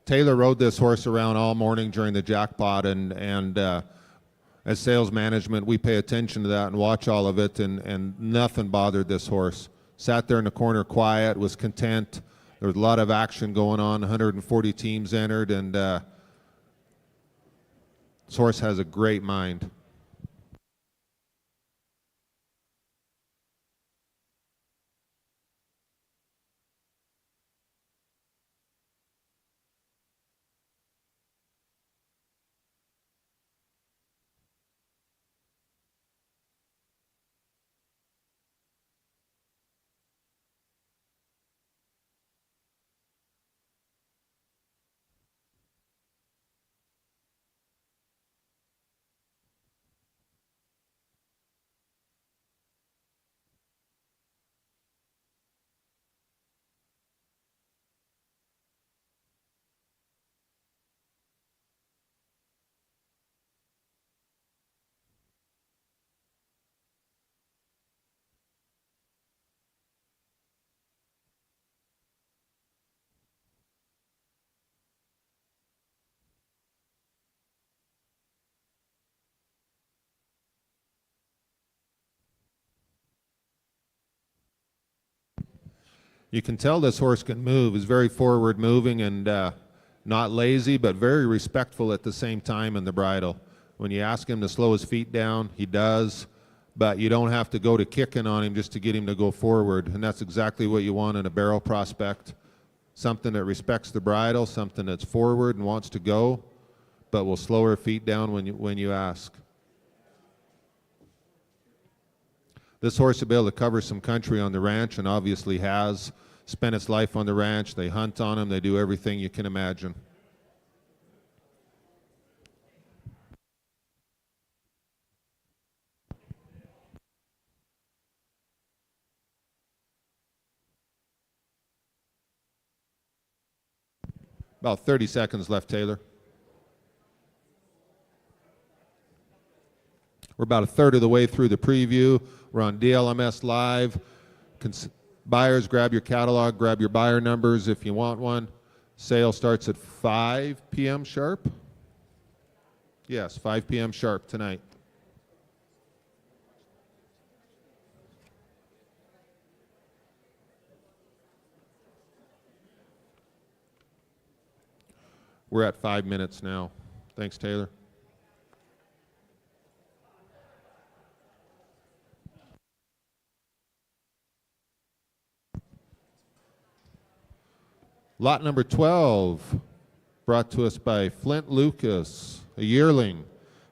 Taylor rode this horse around all morning during the jackpot, and as sales management, we pay attention to that and watch all of it, and nothing bothered this horse. Sat there in the corner quiet, was content. There was a lot of action going on, 140 teams entered, and this horse has a great mind. You can tell this horse can move. He's very forward moving and not lazy, but very respectful at the same time in the bridle. When you ask him to slow his feet down, he does, but you don't have to go to kicking on him just to get him to go forward, and that's exactly what you want in a barrel prospect. Something that respects the bridle, something that's forward and wants to go, but will slow her feet down when you ask. This horse will be able to cover some country on the ranch, and obviously has spent its life on the ranch. They hunt on him. They do everything you can imagine. About 30 seconds left, Taylor. We're about a third of the way through the preview. We're on DLMS Live. Buyers, grab your catalog, grab your buyer numbers if you want one. Sale starts at 5 p.m. sharp. Yes, 5 p.m. sharp tonight. We're at 5 minutes now. Thanks, Taylor. Lot number 12, brought to us by Flint Lucas, a yearling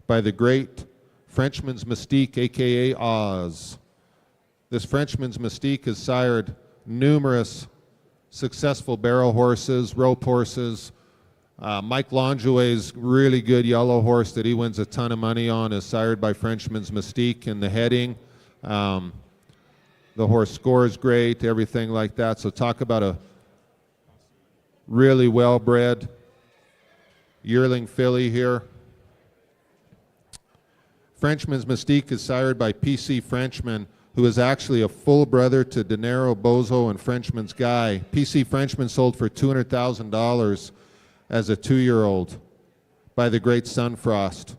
by the great Frenchman's Mystique, a.k.a. Oz. This Frenchman's Mystique has sired numerous successful barrel horses, rope horses. Mike Longueuil's really good yellow horse that he wins a ton of money on is sired by Frenchman's Mystique in the heading. The horse scores great, everything like that. So talk about a really well-bred yearling filly here. Frenchman's Mystique is sired by P.C. Frenchman, who is actually a full brother to Dinero, Bozo, and Frenchman's Guy. P.C. Frenchman sold for $200,000 as a 2-year-old by the great Sunfrost.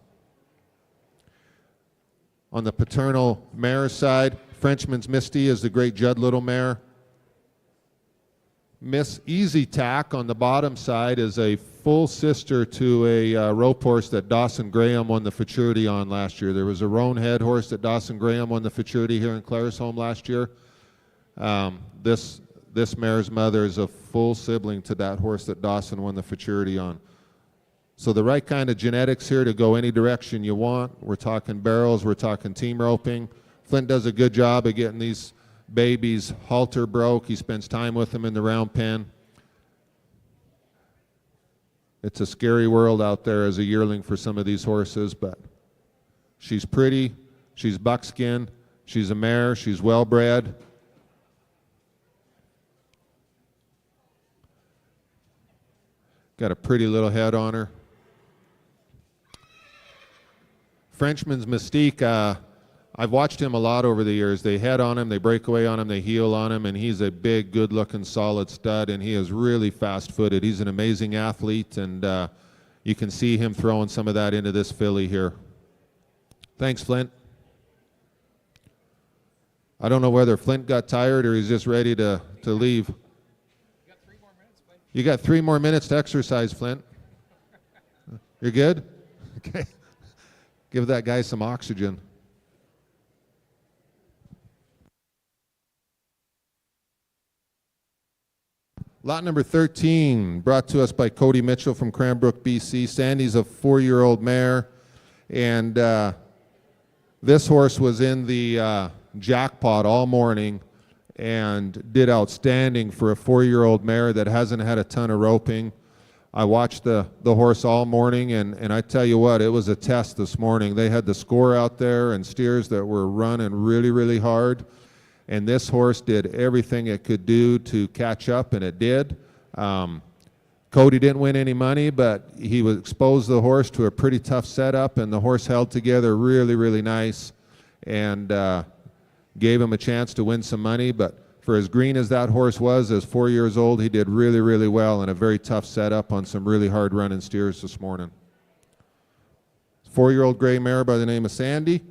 On the paternal mare side, Frenchman's Misty is the great Judd Little mare. Miss Easy Tack on the bottom side is a full sister to a rope horse that Dawson Graham won the futurity on last year. There was a roan head horse that Dawson Graham won the futurity here in Claresholm last year. This mare's mother is a full sibling to that horse that Dawson won the futurity on. So the right kind of genetics here to go any direction you want. We're talking barrels, we're talking team roping. Flint does a good job of getting these babies halter broke. He spends time with them in the round pen. It's a scary world out there as a yearling for some of these horses, but she's pretty, she's buckskin, she's a mare, she's well-bred. Got a pretty little head on her. Frenchman's Mystique, I've watched him a lot over the years. They head on him, they break away on him, they heel on him, and he's a big, good-looking, solid stud, and he is really fast-footed. He's an amazing athlete, and you can see him throwing some of that into this filly here. Thanks, Flint. I don't know whether Flint got tired or he's just ready to leave. You got 3 more minutes to exercise, Flint. You're good? Okay. Give that guy some oxygen. Lot number 13, brought to us by Cody Mitchell from Cranbrook, BC. Sandy's a 4-year-old mare, and this horse was in the jackpot all morning and did outstanding for a 4-year-old mare that hasn't had a ton of roping. I watched the horse all morning, and I tell you what, it was a test this morning. They had the score out there and steers that were running really, really hard, and this horse did everything it could do to catch up, and it did. Cody didn't win any money, but he exposed the horse to a pretty tough setup, and the horse held together really, really nice, and gave him a chance to win some money. But for as green as that horse was, as 4 years old, he did really, really well in a very tough setup on some really hard running steers this morning. 4-year-old gray mare by the name of Sandy.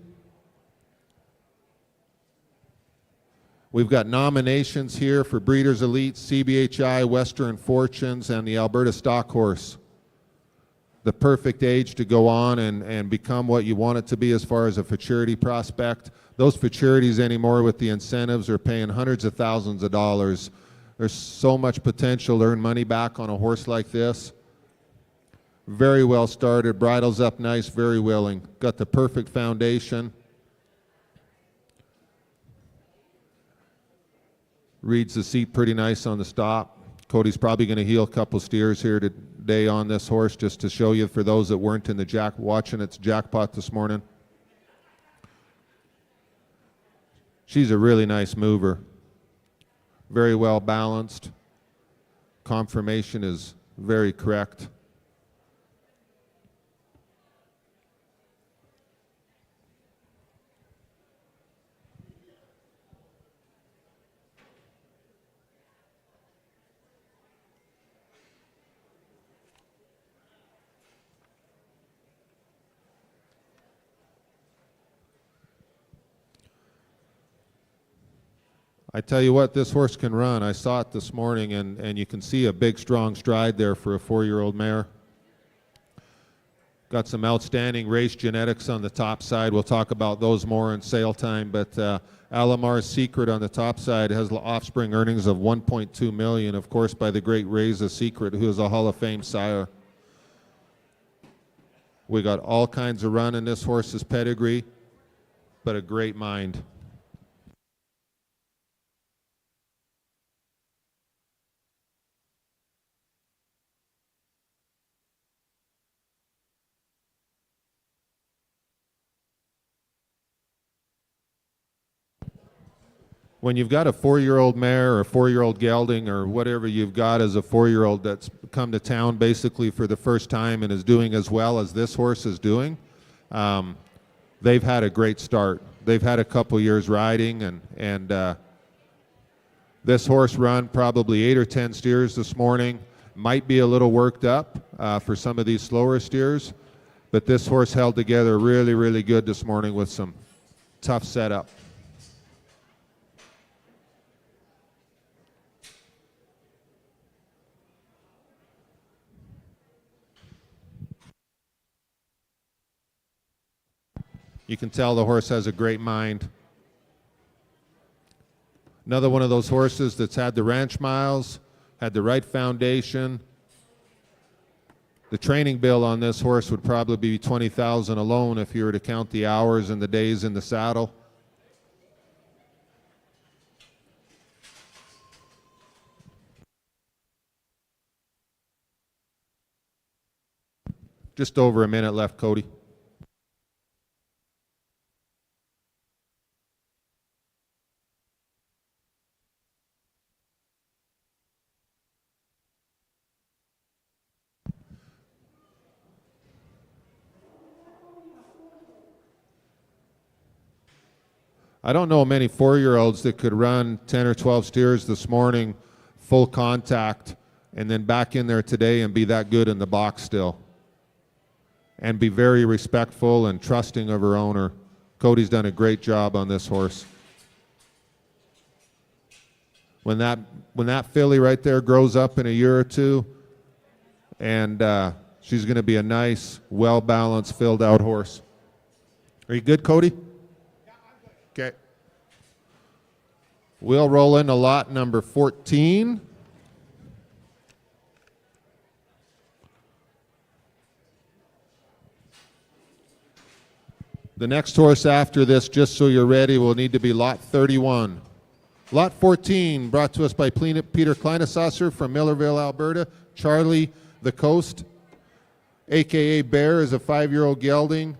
We've got nominations here for Breeders' Elite, CBHI, Western Fortunes, and the Alberta Stock Horse. The perfect age to go on and become what you want it to be as far as a futurity prospect. Those futurities anymore with the incentives are paying hundreds of thousands of dollars. There's so much potential to earn money back on a horse like this. Very well started, bridles up nice, very willing. Got the perfect foundation. reads the seat pretty nice on the stop. Cody's probably going to heel a couple steers here today on this horse, just to show you for those that weren't in the watching its jackpot this morning. She's a really nice mover. Very well balanced. Conformation is very correct. I tell you what, this horse can run. I saw it this morning, and you can see a big, strong stride there for a 4-year-old mare. Got some outstanding race genetics on the top side. We'll talk about those more in sale time, but Alamar's Secret on the top side has offspring earnings of $1.2 million, of course, by the great Reza Secret, who is a Hall of Fame sire. We got all kinds of run in this horse's pedigree, but a great mind. When you've got a 4-year-old mare or a 4-year-old gelding or whatever you've got as a 4-year-old that's come to town basically for the first time and is doing as well as this horse is doing, they've had a great start. They've had a couple years riding, and this horse run probably 8 or 10 steers this morning. Might be a little worked up for some of these slower steers, but this horse held together really, really good this morning with some tough setup. You can tell the horse has a great mind. Another one of those horses that's had the ranch miles, had the right foundation. The training bill on this horse would probably be $20,000 alone if you were to count the hours and the days in the saddle. Just over a minute left, Cody. I don't know many 4-year-olds that could run 10 or 12 steers this morning, full contact, and then back in there today and be that good in the box still. And be very respectful and trusting of her owner. Cody's done a great job on this horse. When that filly right there grows up in a year or two, and she's going to be a nice, well-balanced, filled-out horse. Are you good, Cody? Okay. We'll roll into lot number 14. The next horse after this, just so you're ready, will need to be lot 31. Lot 14, brought to us by Peter Kleinesasser from Millerville, Alberta. Charlie the Coast, a.k.a. Bear, is a 5-year-old gelding.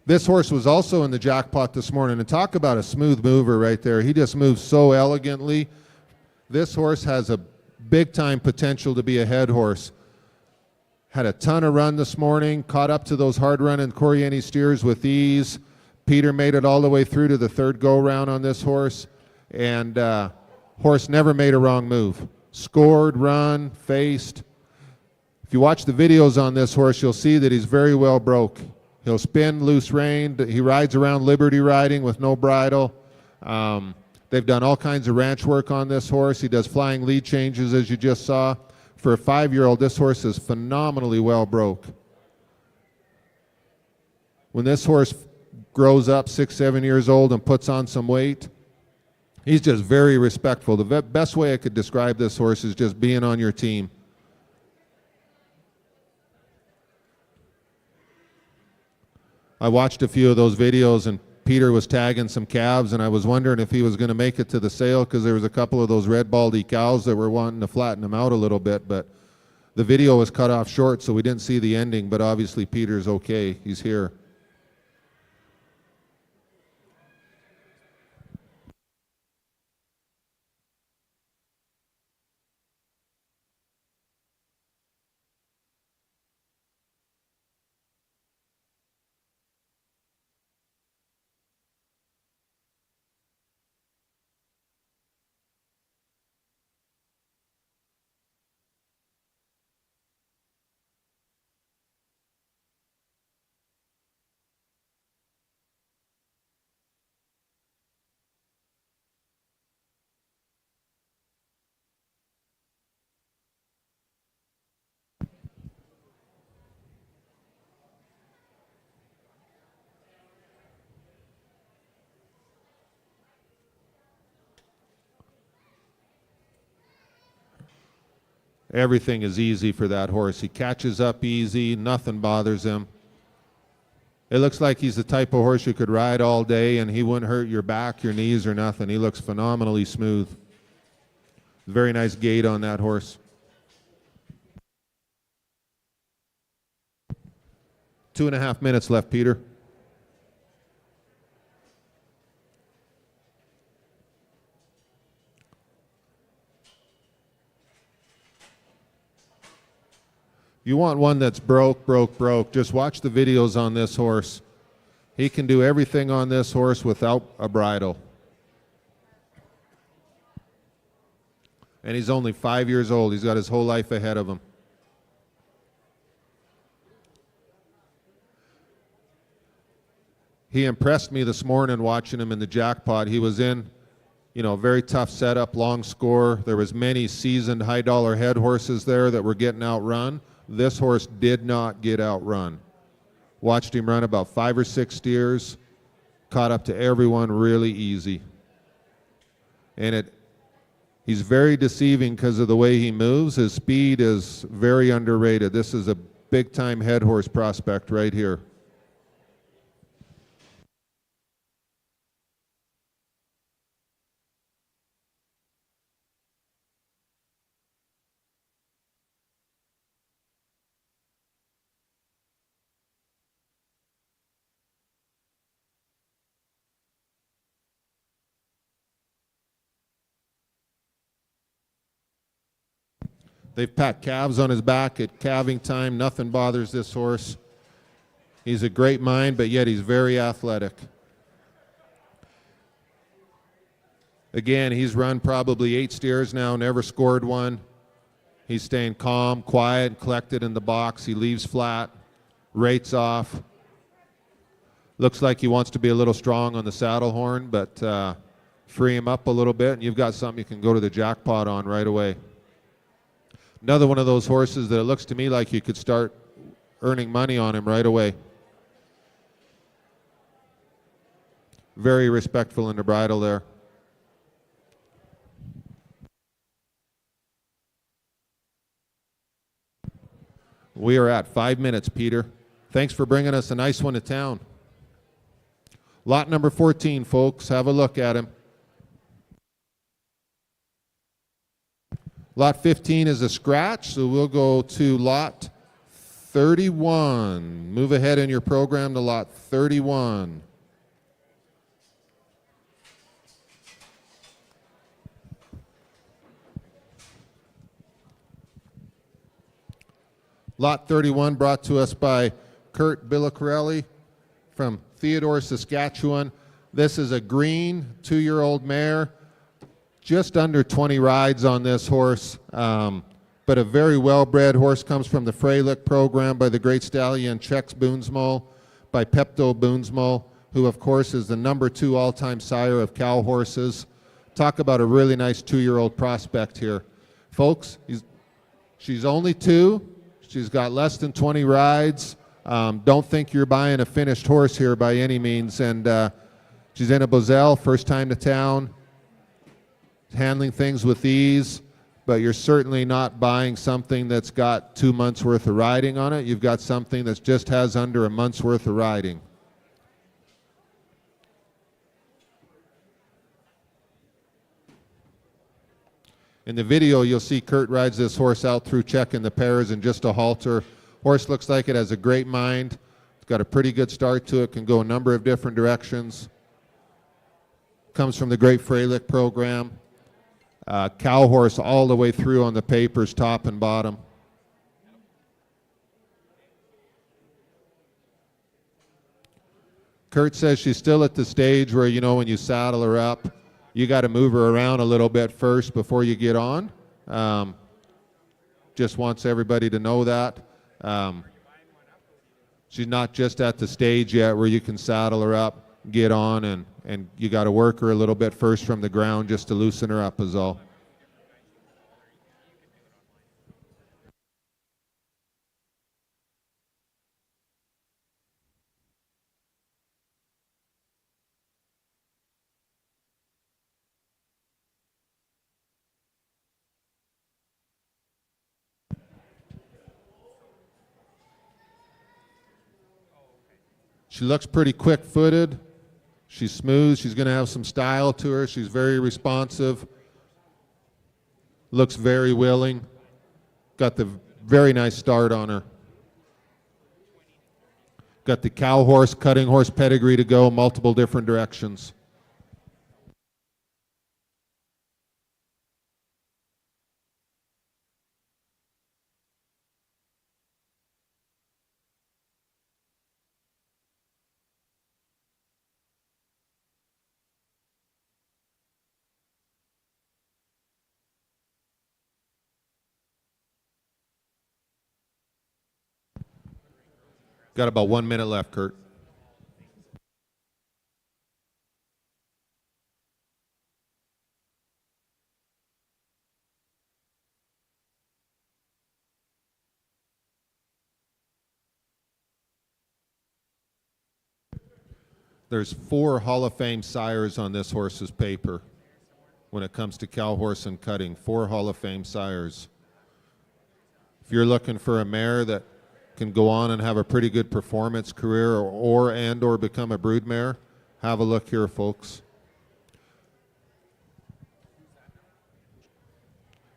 This horse was also in the jackpot this morning, and talk about a smooth mover right there. He just moves so elegantly. This horse has a big-time potential to be a head horse. Had a ton of run this morning, caught up to those hard-running Coriani steers with ease. Peter made it all the way through to the third go-round on this horse, and horse never made a wrong move. Scored, run, faced. If you watch the videos on this horse, you'll see that he's very well broke. He'll spin loose rein. He rides around Liberty riding with no bridle. They've done all kinds of ranch work on this horse. He does flying lead changes, as you just saw. For a 5-year-old, this horse is phenomenally well broke. When this horse grows up 6, 7 years old and puts on some weight, he's just very respectful. The best way I could describe this horse is just being on your team. I watched a few of those videos, and Peter was tagging some calves, and I was wondering if he was going to make it to the sale because there was a couple of those red baldy cows that were wanting to flatten him out a little bit, but the video was cut off short, so we didn't see the ending, but obviously Peter's okay. He's here. Everything is easy for that horse. He catches up easy, nothing bothers him. It looks like he's the type of horse you could ride all day and he wouldn't hurt your back, your knees, or nothing. He looks phenomenally smooth. Very nice gait on that horse. 2.5 minutes left, Peter. You want one that's broke. Just watch the videos on this horse. He can do everything on this horse without a bridle. And he's only 5 years old. He's got his whole life ahead of him. He impressed me this morning watching him in the jackpot. He was in, very tough setup, long score. There was many seasoned high dollar head horses there that were getting outrun. This horse did not get outrun. Watched him run about 5 or 6 steers, caught up to everyone really easy. And he's very deceiving because of the way he moves. His speed is very underrated. This is a big-time head horse prospect right here. They've packed calves on his back at calving time. Nothing bothers this horse. He's a great mind, but yet he's very athletic. Again, he's run probably 8 steers now, never scored one. He's staying calm, quiet, and collected in the box. He leaves flat, rates off. Looks like he wants to be a little strong on the saddle horn, but free him up a little bit, and you've got something you can go to the jackpot on right away. Another one of those horses that it looks to me like you could start earning money on him right away. Very respectful in the bridle there. We are at 5 minutes, Peter. Thanks for bringing us a nice one to town. Lot number 14, folks. Have a look at him. Lot 15 is a scratch, so we'll go to lot 31. Move ahead in your program to lot 31. Lot 31 brought to us by Kurt Billicarelli from Theodore, Saskatchewan. This is a green 2-year-old mare. Just under 20 rides on this horse, but a very well-bred horse. Comes from the Freilich program by the great stallion Chex Boonsmo, by Pepto Boonsmo, who of course is the number 2 all-time sire of cow horses. Talk about a really nice 2-year-old prospect here. Folks, she's only 2. She's got less than 20 rides. Don't think you're buying a finished horse here by any means. And she's in a Bozell, first time to town. Handling things with ease, but you're certainly not buying something that's got 2 months worth of riding on it. You've got something that just has under a month's worth of riding. In the video, you'll see Kurt rides this horse out through checking the pairs in just a halter. Horse looks like it has a great mind. It's got a pretty good start to it, can go a number of different directions. Comes from the Great Freilich program. Cow horse all the way through on the papers, top and bottom. Kurt says she's still at the stage where, you know, when you saddle her up, you got to move her around a little bit first before you get on. Just wants everybody to know that. She's not just at the stage yet where you can saddle her up, get on, and you got to work her a little bit first from the ground just to loosen her up is all. She looks pretty quick-footed. She's smooth. She's going to have some style to her. She's very responsive. Looks very willing. Got the very nice start on her. Got the cow horse, cutting horse pedigree to go multiple different directions. Got about 1 minute left, Kurt. There's 4 Hall of Fame sires on this horse's paper when it comes to cow horse and cutting. 4 Hall of Fame sires. If you're looking for a mare that can go on and have a pretty good performance career or become a broodmare, have a look here, folks.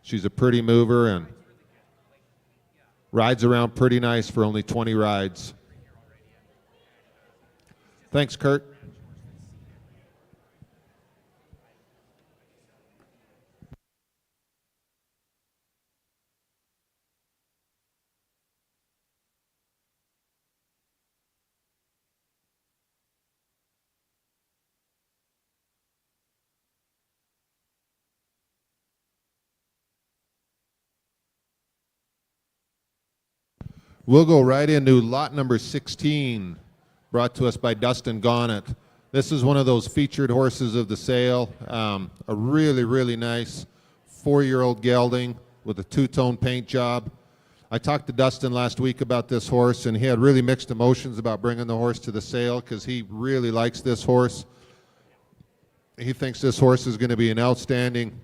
She's a pretty mover and rides around pretty nice for only 20 rides. Thanks, Kurt. We'll go right into lot number 16, brought to us by Dustin Gonnett. This is one of those featured horses of the sale. A really, really nice 4-year-old gelding with a 2-tone paint job. I talked to Dustin last week about this horse, and he had really mixed emotions about bringing the horse to the sale because he really likes this horse. He thinks this horse is going to be an outstanding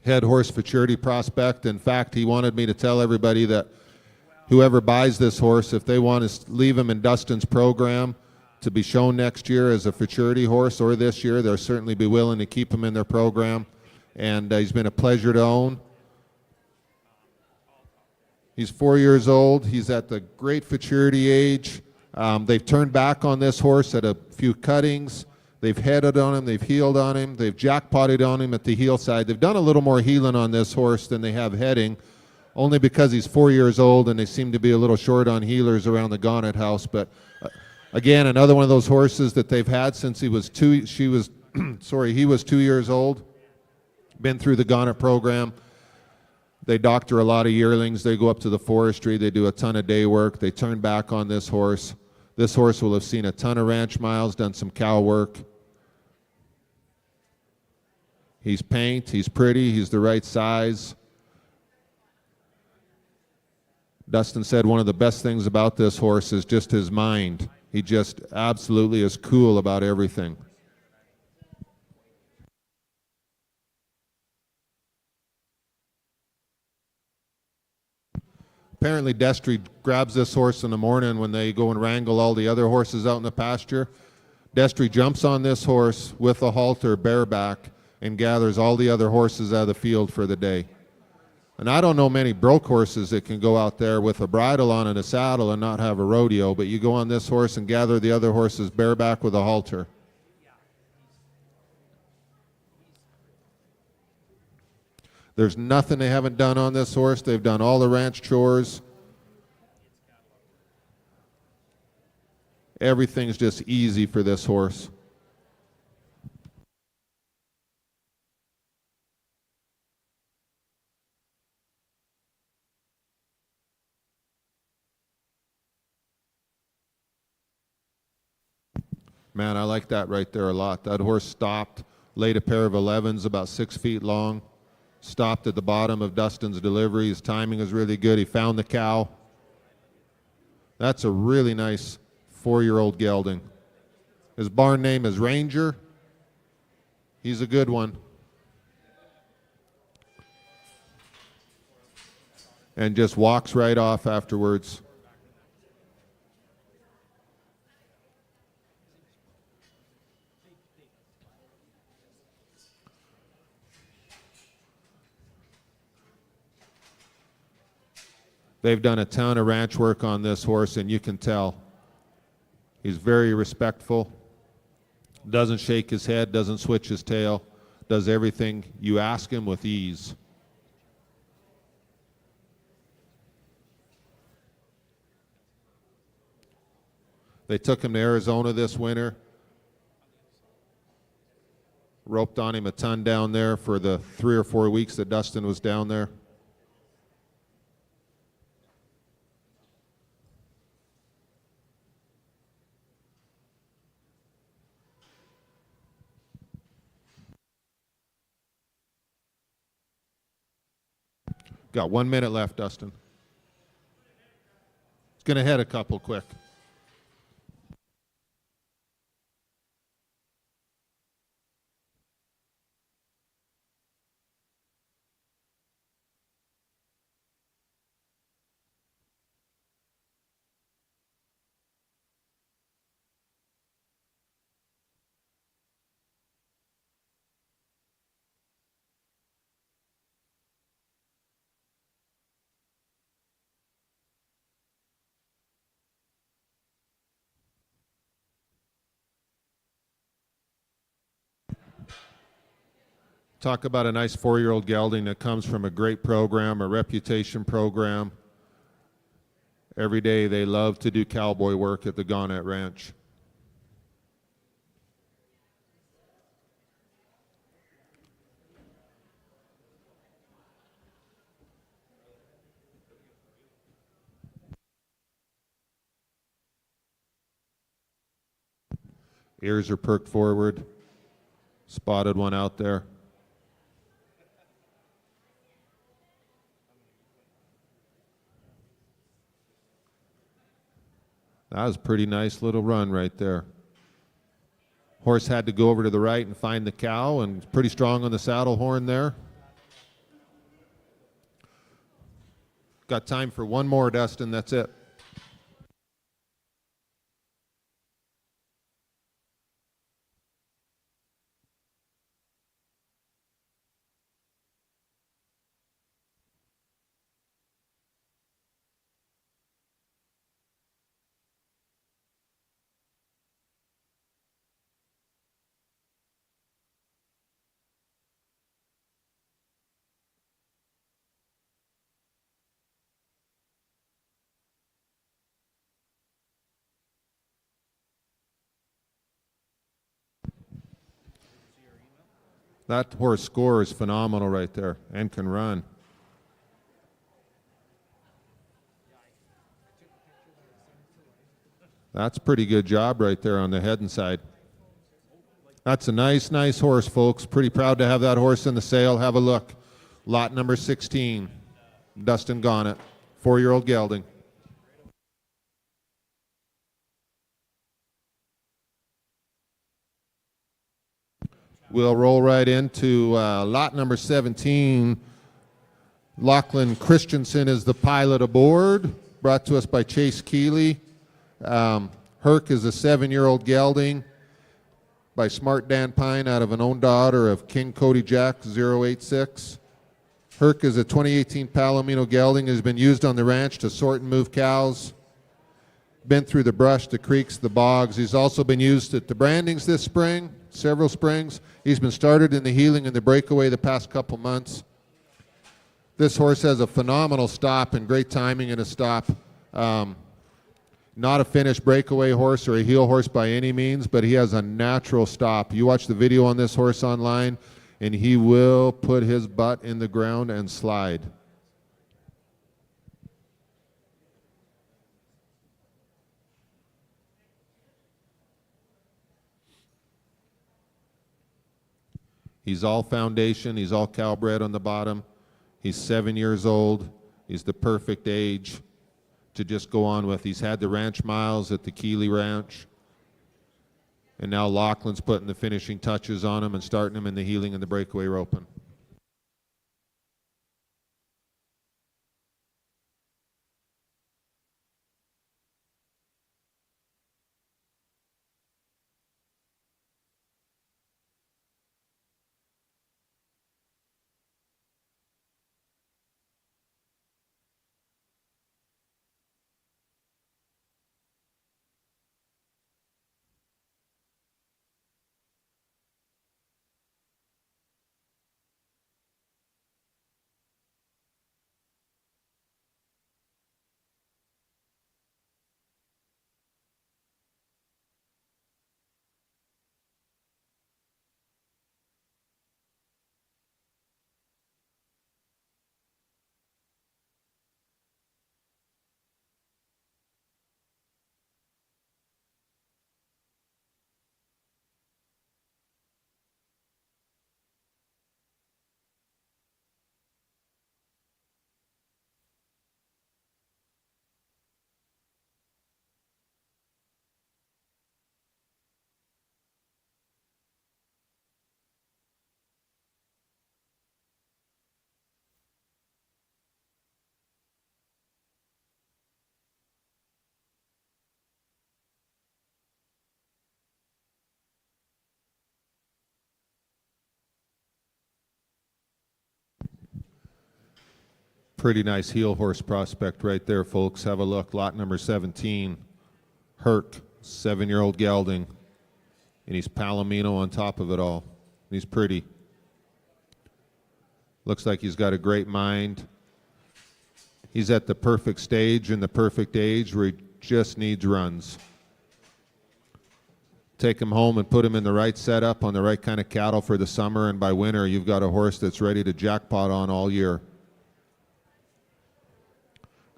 head horse futurity prospect. In fact, he wanted me to tell everybody that whoever buys this horse, if they want to leave him in Dustin's program to be shown next year as a futurity horse or this year, they'll certainly be willing to keep him in their program. And he's been a pleasure to own. He's 4 years old. He's at the great futurity age. They've turned back on this horse at a few cuttings. They've headed on him. They've heeled on him. They've jackpotted on him at the heel side. They've done a little more heeling on this horse than they have heading, only because he's 4 years old and they seem to be a little short on heelers around the Gonnett house. But again, another one of those horses that they've had since he was he was 2 years old. Been through the Gonnett program. They doctor a lot of yearlings. They go up to the forestry. They do a ton of day work. They turn back on this horse. This horse will have seen a ton of ranch miles, done some cow work. He's paint. He's pretty. He's the right size. Dustin said one of the best things about this horse is just his mind. He just absolutely is cool about everything. Apparently Destry grabs this horse in the morning when they go and wrangle all the other horses out in the pasture. Destry jumps on this horse with a halter bareback, and gathers all the other horses out of the field for the day. And I don't know many broke horses that can go out there with a bridle on and a saddle and not have a rodeo, but you go on this horse and gather the other horses bareback with a halter. There's nothing they haven't done on this horse. They've done all the ranch chores. Everything's just easy for this horse. Man, I like that right there a lot. That horse stopped, laid a pair of 11s about 6 feet long, stopped at the bottom of Dustin's delivery. His timing was really good. He found the cow. That's a really nice 4-year-old gelding. His barn name is Ranger. He's a good one. And just walks right off afterwards. They've done a ton of ranch work on this horse, and you can tell. He's very respectful, doesn't shake his head, doesn't switch his tail, does everything you ask him with ease. They took him to Arizona this winter, roped on him a ton down there for the 3 or 4 weeks that Dustin was down there. Got 1 minute left, Dustin. It's going to head a couple quick. Talk about a nice 4-year-old gelding that comes from a great program, a reputation program. Every day they love to do cowboy work at the Gannett Ranch. Ears are perked forward. Spotted one out there. That was a pretty nice little run right there. Horse had to go over to the right and find the cow, and pretty strong on the saddle horn there. Got time for one more, Dustin. That's it. That horse score is phenomenal right there and can run. That's a pretty good job right there on the head and side. That's a nice, nice horse, folks. Pretty proud to have that horse in the sale. Have a look. Lot number 16, Dustin Gannett, 4-year-old gelding. We'll roll right into lot number 17. Lachlan Christensen is the pilot aboard, brought to us by Chase Keeley. Herc is a 7-year-old gelding. by Smart Dan Pine out of an own daughter of King Cody Jack 086. Herc is a 2018 Palomino gelding, has been used on the ranch to sort and move cows. Been through the brush, the creeks, the bogs. He's also been used at the brandings this spring, several springs. He's been started in the healing and the breakaway the past couple months. This horse has a phenomenal stop and great timing in a stop. Not a finished breakaway horse or a heel horse by any means, but he has a natural stop. You watch the video on this horse online, and he will put his butt in the ground and slide. He's all foundation. He's all Calbred on the bottom. He's 7 years old. He's the perfect age to just go on with. He's had the ranch miles at the Keeley Ranch. And now Lachlan's putting the finishing touches on him and starting him in the healing and the breakaway roping. Pretty nice heel horse prospect right there, folks. Have a look. Lot number 17. Herc, 7-year-old gelding. And he's Palomino on top of it all. He's pretty. Looks like he's got a great mind. He's at the perfect stage and the perfect age where he just needs runs. Take him home and put him in the right setup on the right kind of cattle for the summer, and by winter you've got a horse that's ready to jackpot on all year.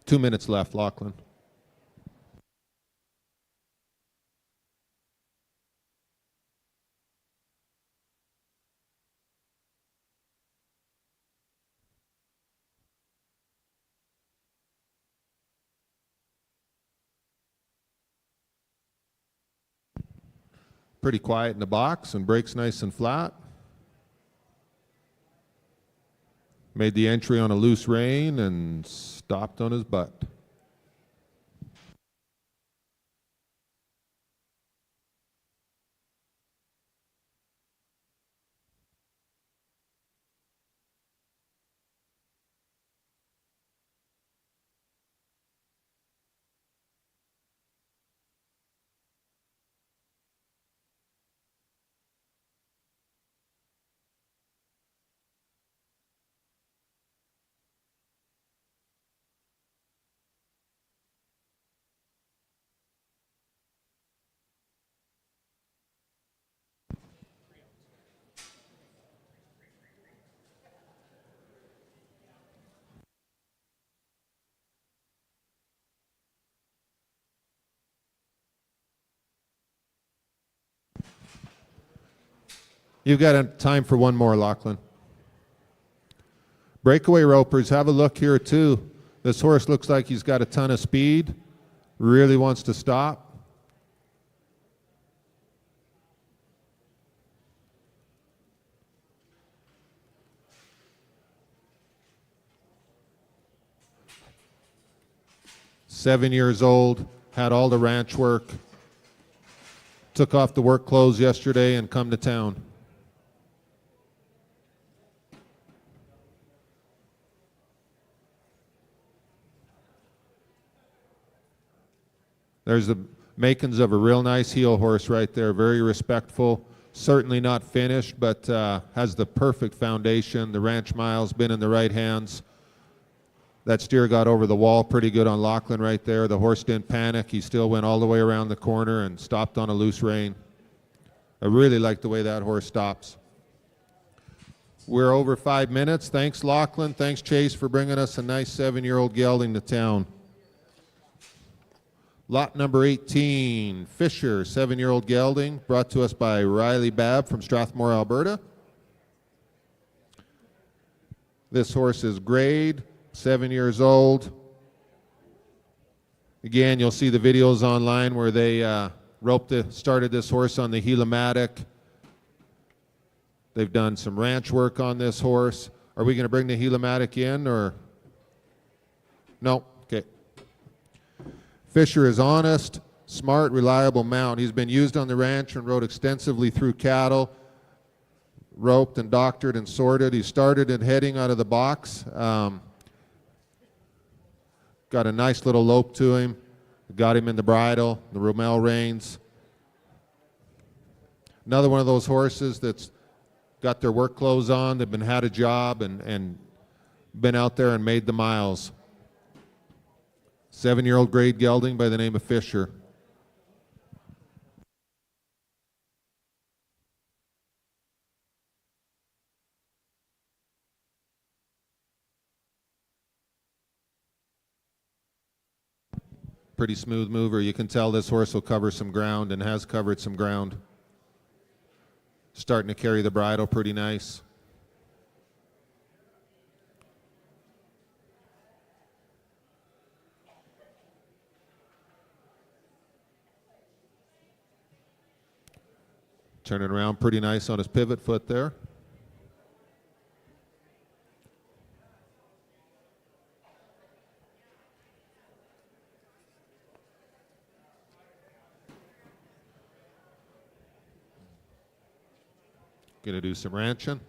2 minutes left, Lachlan. Pretty quiet in the box and breaks nice and flat. Made the entry on a loose rein and stopped on his butt. You've got time for one more, Lachlan. Breakaway ropers, have a look here too. This horse looks like he's got a ton of speed, really wants to stop. "7 years old, had all the ranch work. Took off the work clothes yesterday and come to town. There's the makings of a real nice heel horse right there. Very respectful. Certainly not finished, but has the perfect foundation. The ranch mile's been in the right hands. That steer got over the wall pretty good on Lachlan right there. The horse didn't panic. He still went all the way around the corner and stopped on a loose rein. I really like the way that horse stops. We're over 5 minutes. Thanks, Lachlan. Thanks, Chase, for bringing us a nice 7-year-old gelding to town. Lot number 18, Fisher, 7-year-old gelding, brought to us by Riley Babb from Strathmore, Alberta. This horse is grade, 7 years old. Again, you'll see the videos online where they started this horse on the Heliomatic. They've done some ranch work on this horse. Are we going to bring the Heliomatic in or? No? Okay. Fisher is honest, smart, reliable mount. He's been used on the ranch and rode extensively through cattle, roped and doctored and sorted. He started in heading out of the box. Got a nice little lope to him. Got him in the bridle, the Rommel reins. Another one of those horses that's got their work clothes on. They've had a job and been out there and made the miles. 7-year-old grade gelding by the name of Fisher. Pretty smooth mover. You can tell this horse will cover some ground and has covered some ground. Starting to carry the bridle pretty nice. Turning around pretty nice on his pivot foot there. Going to do some ranching.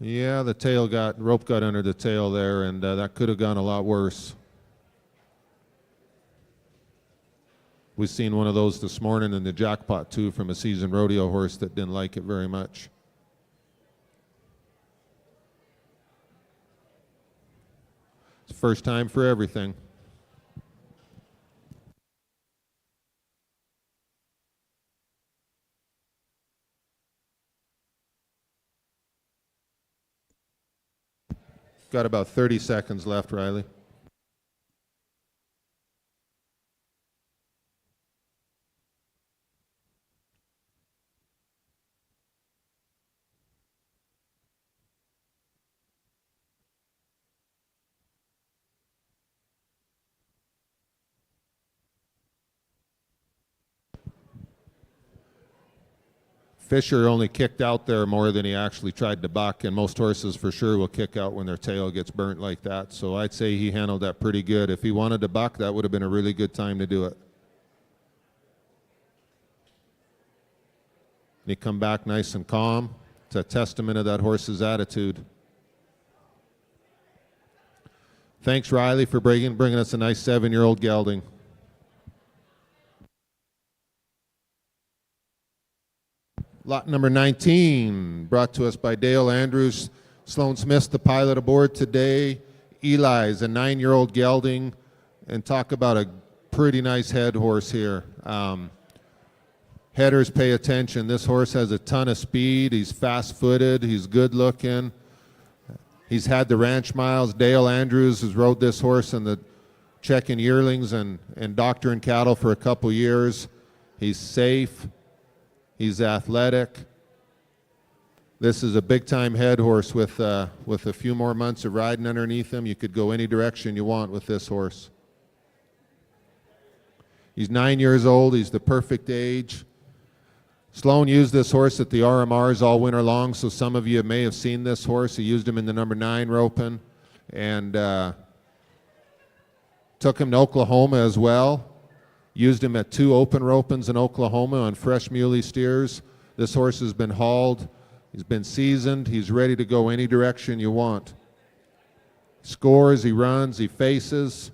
Yeah, the rope got under the tail there, and that could have gone a lot worse. We've seen one of those this morning in the jackpot too from a seasoned rodeo horse that didn't like it very much. It's the first time for everything. Got about 30 seconds left, Riley. Fisher only kicked out there more than he actually tried to buck, and most horses for sure will kick out when their tail gets burnt like that. So I'd say he handled that pretty good. If he wanted to buck, that would have been a really good time to do it. And he come back nice and calm. It's a testament of that horse's attitude. Thanks, Riley, for bringing us a nice 7-year-old gelding. Lot number 19, brought to us by Dale Andrews. Sloan Smith, the pilot aboard today. Eli's a 9-year-old gelding. And talk about a pretty nice head horse here. Headers, pay attention. This horse has a ton of speed. He's fast-footed. He's good-looking. He's had the ranch miles. Dale Andrews has rode this horse in the checking yearlings and doctoring cattle for a couple years. He's safe. He's athletic. This is a big-time head horse with a few more months of riding underneath him. You could go any direction you want with this horse. He's 9 years old. He's the perfect age. Sloan used this horse at the RMRs all winter long, so some of you may have seen this horse. He used him in the number 9 roping and took him to Oklahoma as well. Used him at 2 open ropings in Oklahoma on fresh muley steers. This horse has been hauled. He's been seasoned. He's ready to go any direction you want. Scores, he runs, he faces.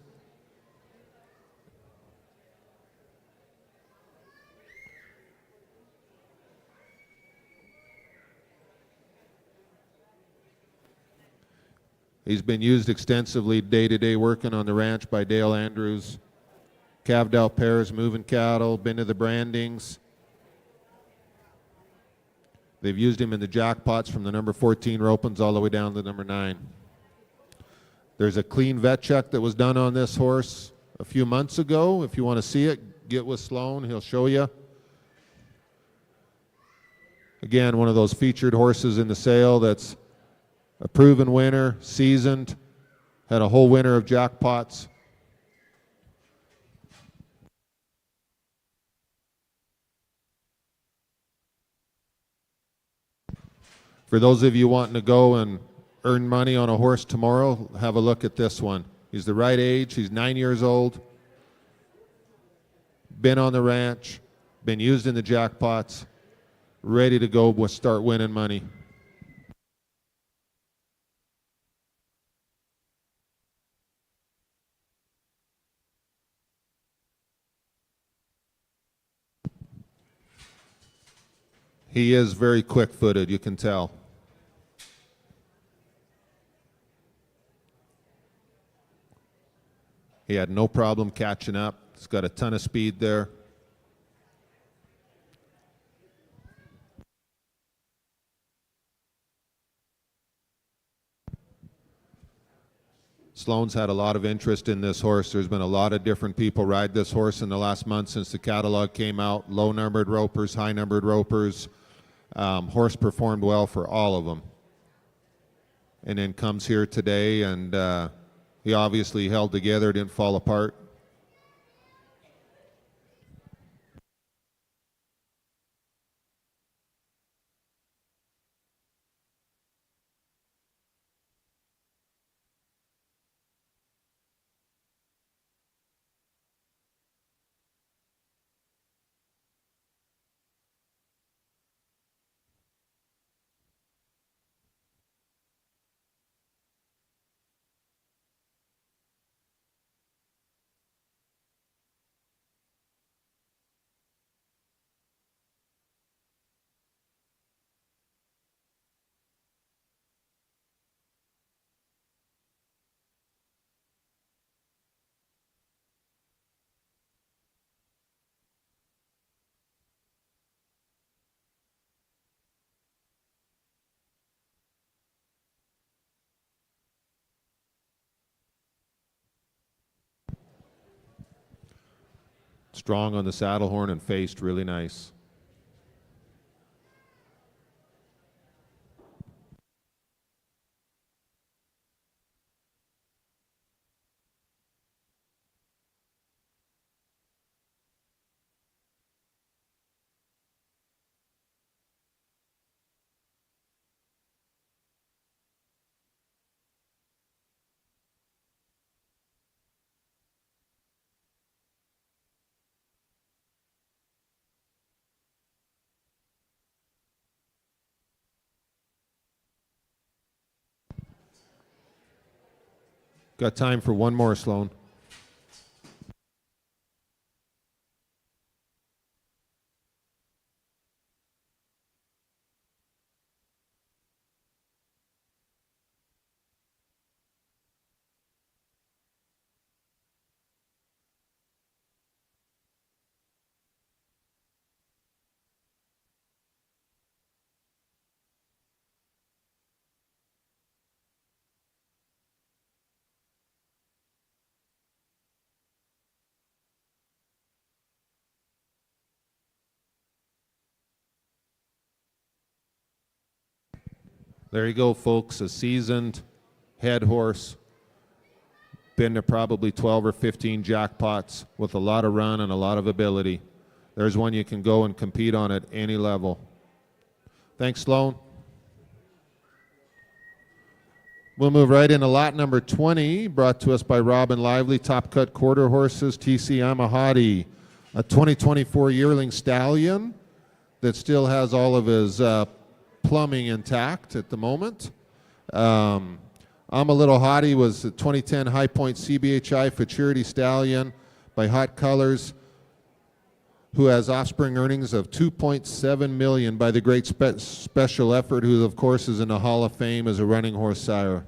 He's been used extensively day-to-day working on the ranch by Dale Andrews. Calved out pairs, moving cattle, been to the brandings. They've used him in the jackpots from the number 14 ropings all the way down to the number 9. There's a clean vet check that was done on this horse a few months ago. If you want to see it, get with Sloan. He'll show you. Again, one of those featured horses in the sale that's a proven winner, seasoned, had a whole winter of jackpots. For those of you wanting to go and earn money on a horse tomorrow, have a look at this one. He's the right age. He's 9 years old. Been on the ranch. Been used in the jackpots. Ready to go start winning money. He is very quick-footed, you can tell. He had no problem catching up. He's got a ton of speed there. Sloan's had a lot of interest in this horse. There's been a lot of different people ride this horse in the last month since the catalog came out. Low-numbered ropers, high-numbered ropers. Horse performed well for all of them. And then comes here today, and he obviously held together, didn't fall apart. Strong on the saddle horn and faced really nice. Got time for one more, Sloan. There you go, folks. A seasoned head horse. Been to probably 12 or 15 jackpots with a lot of run and a lot of ability. There's one you can go and compete on at any level. Thanks, Sloan. We'll move right into lot number 20, brought to us by Robin Lively, Top Cut Quarter Horses, TC Amahati, a 2024 yearling stallion that still has all of his plumbing intact at the moment. I'm a Little Hottie was a 2010 High Point CBHI Futurity Stallion by Hot Colors, who has offspring earnings of $2.7 million by the great Special Effort, who of course is in the Hall of Fame as a running horse sire.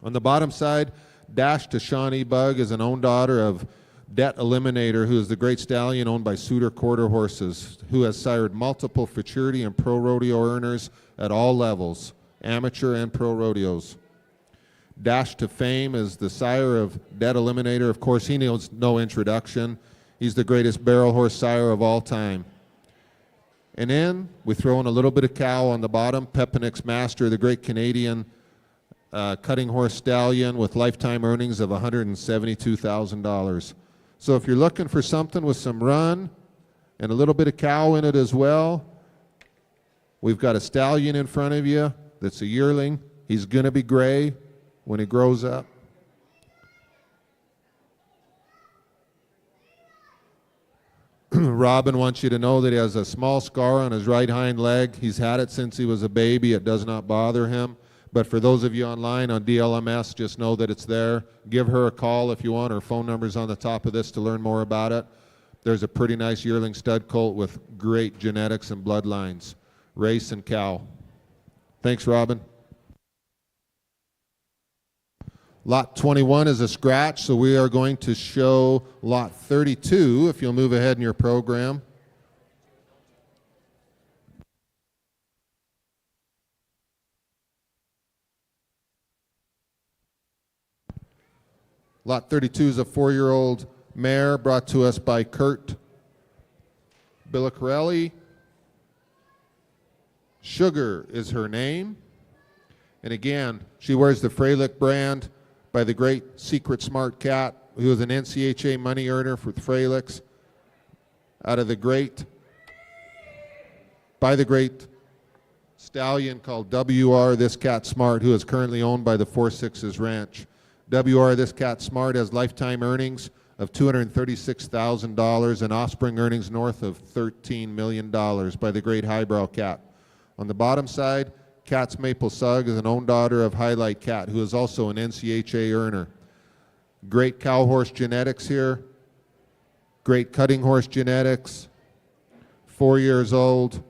On the bottom side, Dash to Shawnee Bug is an own daughter of Debt Eliminator, who is the great stallion owned by Suitor Quarter Horses, who has sired multiple Futurity and Pro Rodeo earners at all levels, amateur and pro rodeos. Dash to Fame is the sire of Debt Eliminator. Of course, he needs no introduction. He's the greatest barrel horse sire of all time. And then we throw in a little bit of cow on the bottom, Pepinix Master, the great Canadian cutting horse stallion with lifetime earnings of $172,000. So if you're looking for something with some run and a little bit of cow in it as well, we've got a stallion in front of you that's a yearling. He's going to be gray when he grows up. Robin wants you to know that he has a small scar on his right hind leg. He's had it since he was a baby. It does not bother him. But for those of you online on DLMS, just know that it's there. Give her a call if you want. Her phone number's on the top of this to learn more about it. There's a pretty nice yearling stud colt with great genetics and bloodlines. Race and cow. Thanks, Robin. Lot 21 is a scratch, so we are going to show lot 32, if you'll move ahead in your program. Lot 32 is a 4-year-old mare brought to us by Kurt Billicarelli. Sugar is her name. And again, she wears the Freilich brand by the great Secret Smart Cat, who was an NCHA money earner for Freilichs, out of the great, by the great stallion called WR This Cat Smart, who is currently owned by the 4-6s Ranch. WR This Cat Smart has lifetime earnings of $236,000 and offspring earnings north of $13 million by the great Highbrow Cat. On the bottom side, Cat's Maple Sug is an own daughter of Highlight Cat, who is also an NCHA earner. Great cow horse genetics here. Great cutting horse genetics. 4 years old.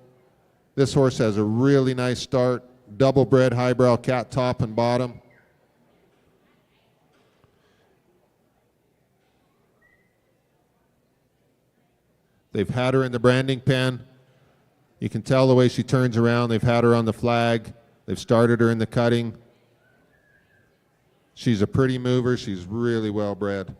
This horse has a really nice start. Double bred highbrow cat top and bottom. They've had her in the branding pen. You can tell the way she turns around. They've had her on the flag. They've started her in the cutting. She's a pretty mover. She's really well bred.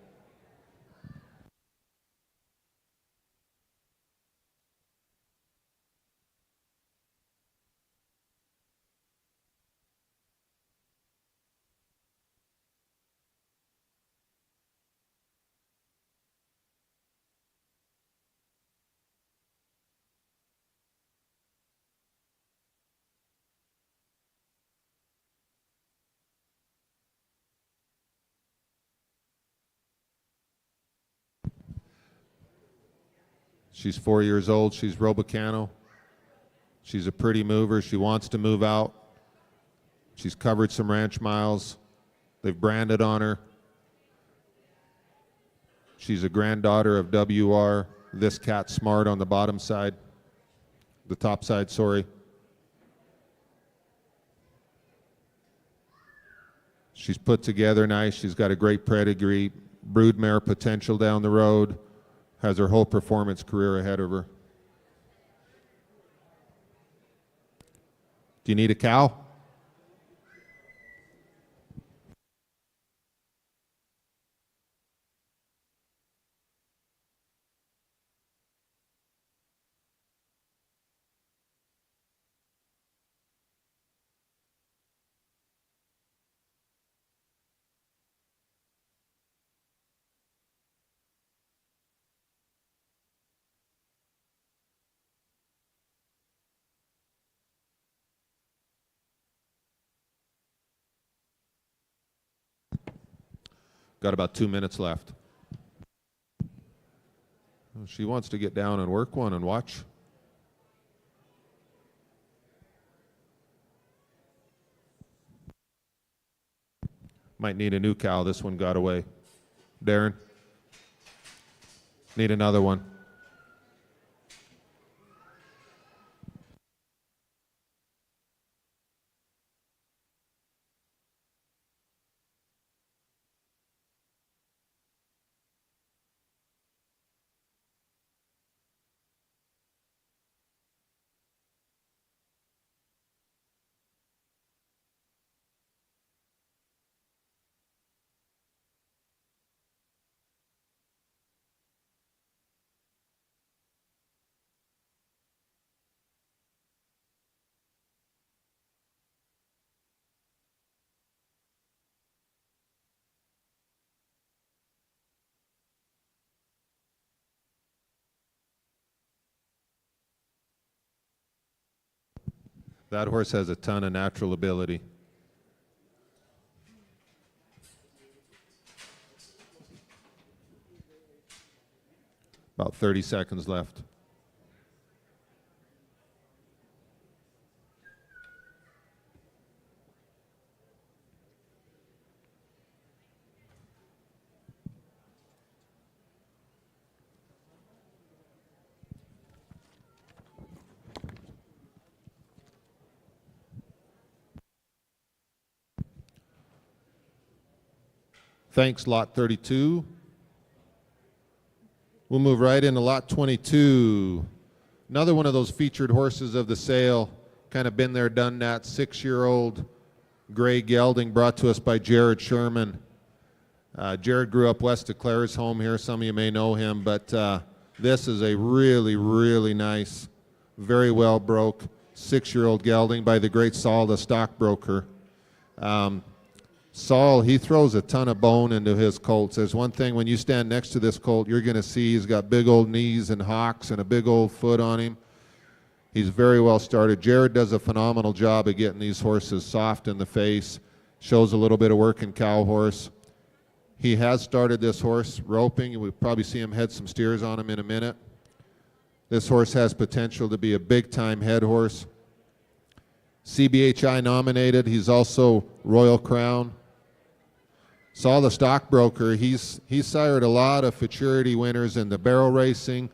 She's 4 years old. She's Robocano. She's a pretty mover. She wants to move out. She's covered some ranch miles. They've branded on her. She's a granddaughter of WR. This Cat Smart on the bottom side. The top side, sorry. She's put together nice. She's got a great pedigree. Broodmare potential down the road. Has her whole performance career ahead of her. Do you need a cow? Got about 2 minutes left. She wants to get down and work one and watch. Might need a new cow. This one got away. Darren? Need another one. That horse has a ton of natural ability. About 30 seconds left. Thanks, lot 32. We'll move right into lot 22. Another one of those featured horses of the sale. Kind of been there, done that. 6-year-old gray gelding brought to us by Jared Sherman. Jared grew up west of Claresholm here. Some of you may know him, but this is a really, really nice, very well broke 6-year-old gelding by the great Saul, the stockbroker. Saul, he throws a ton of bone into his colts. There's one thing, when you stand next to this colt, you're going to see he's got big old knees and hocks and a big old foot on him. He's very well started. Jared does a phenomenal job of getting these horses soft in the face. Shows a little bit of work in cow horse. He has started this horse roping. We'll probably see him head some steers on him in a minute. This horse has potential to be a big-time head horse. CBHI nominated. He's also Royal Crown. Saul the stockbroker, he's sired a lot of futurity winners in the barrel racing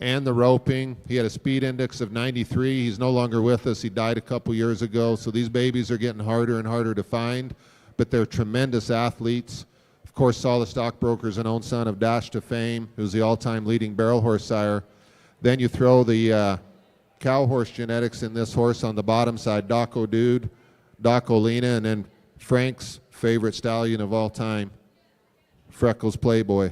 and the roping. He had a speed index of 93. He's no longer with us. He died a couple years ago. So these babies are getting harder and harder to find, but they're tremendous athletes. Of course, Saul the stockbroker is an own son of Dash to Fame, who's the all-time leading barrel horse sire. Then you throw the cow horse genetics in this horse on the bottom side, Daco Dude, Daco Lena, and then Frank's favorite stallion of all time, Freckles Playboy.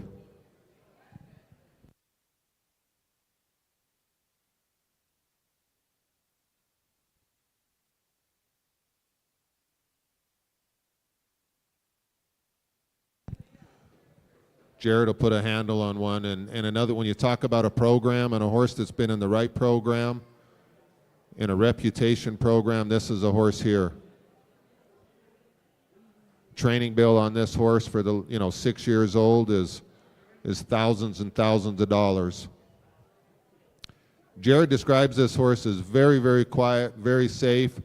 Jared will put a handle on one, and another, when you talk about a program and a horse that's been in the right program, in a reputation program, this is a horse here. Training bill on this horse for the 6 years old is thousands and thousands of dollars. Jared describes this horse as very, very quiet, very safe.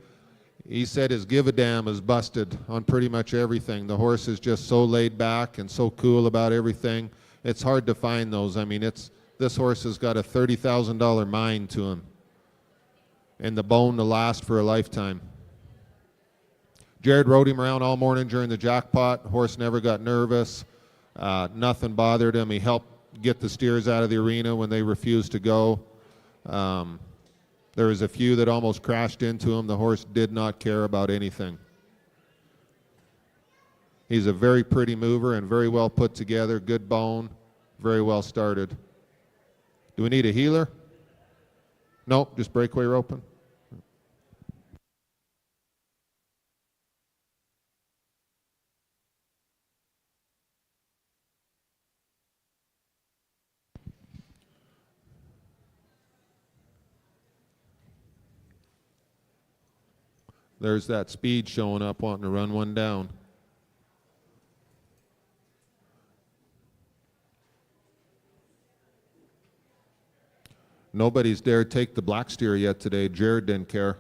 He said his give-a-damn is busted on pretty much everything. The horse is just so laid back and so cool about everything. It's hard to find those. I mean, this horse has got a $30,000 mind to him and the bone to last for a lifetime. Jared rode him around all morning during the jackpot. Horse never got nervous. Nothing bothered him. He helped get the steers out of the arena when they refused to go. There was a few that almost crashed into him. The horse did not care about anything. He's a very pretty mover and very well put together, good bone, very well started. Do we need a healer? Nope, just breakaway roping. There's that speed showing up, wanting to run one down. Nobody's dared take the black steer yet today. Jared didn't care.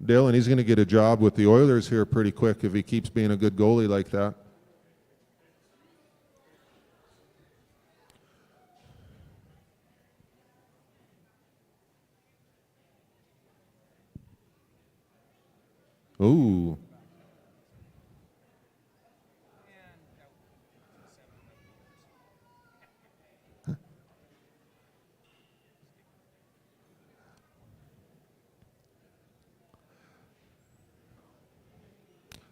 Dylan, he's going to get a job with the Oilers here pretty quick if he keeps being a good goalie like that. Ooh.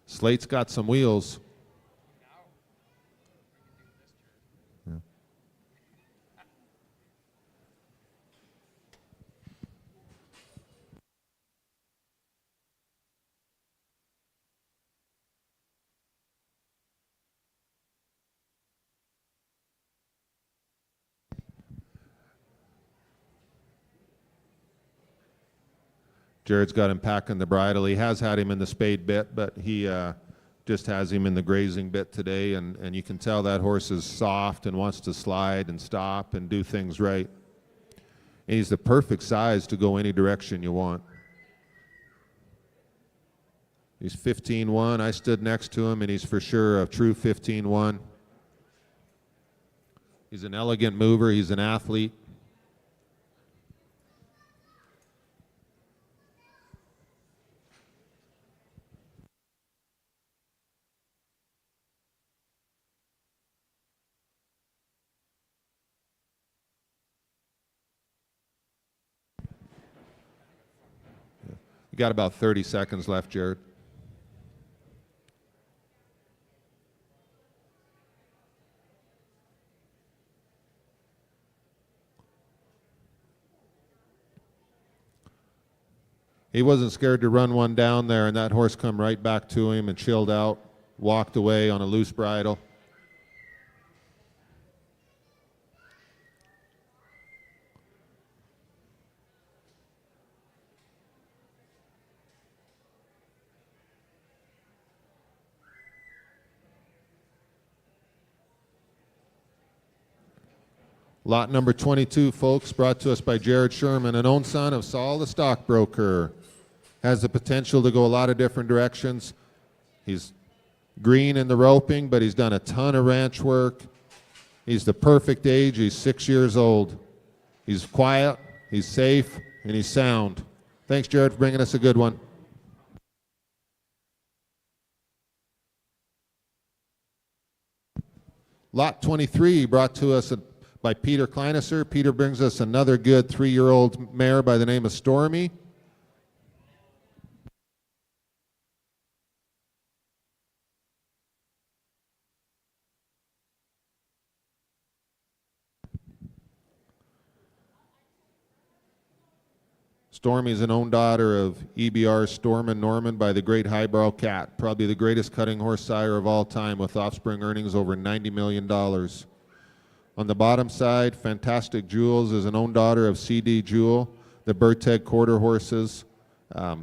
Slate's got some wheels. Yeah. Jared's got him packing the bridle. He has had him in the spade bit, but he just has him in the grazing bit today, and you can tell that horse is soft and wants to slide and stop and do things right. And he's the perfect size to go any direction you want. He's 15-1. I stood next to him, and he's for sure a true 15-1. He's an elegant mover. He's an athlete. You got about 30 seconds left, Jared. He wasn't scared to run one down there, and that horse come right back to him and chilled out, walked away on a loose bridle. Lot number 22, folks, brought to us by Jared Sherman, an own son of Saul the stockbroker. Has the potential to go a lot of different directions. He's green in the roping, but he's done a ton of ranch work. He's the perfect age. He's 6 years old. He's quiet, he's safe, and he's sound. Thanks, Jared, for bringing us a good one. Lot 23, brought to us by Peter Kleinesser. Peter brings us another good 3-year-old mare by the name of Stormy. Stormy is an own daughter of EBR Storm and Norman by the great Highbrow Cat, probably the greatest cutting horse sire of all time with offspring earnings over $90 million. On the bottom side, Fantastic Jewels is an own daughter of CD Jewel, the Berteg quarter horses,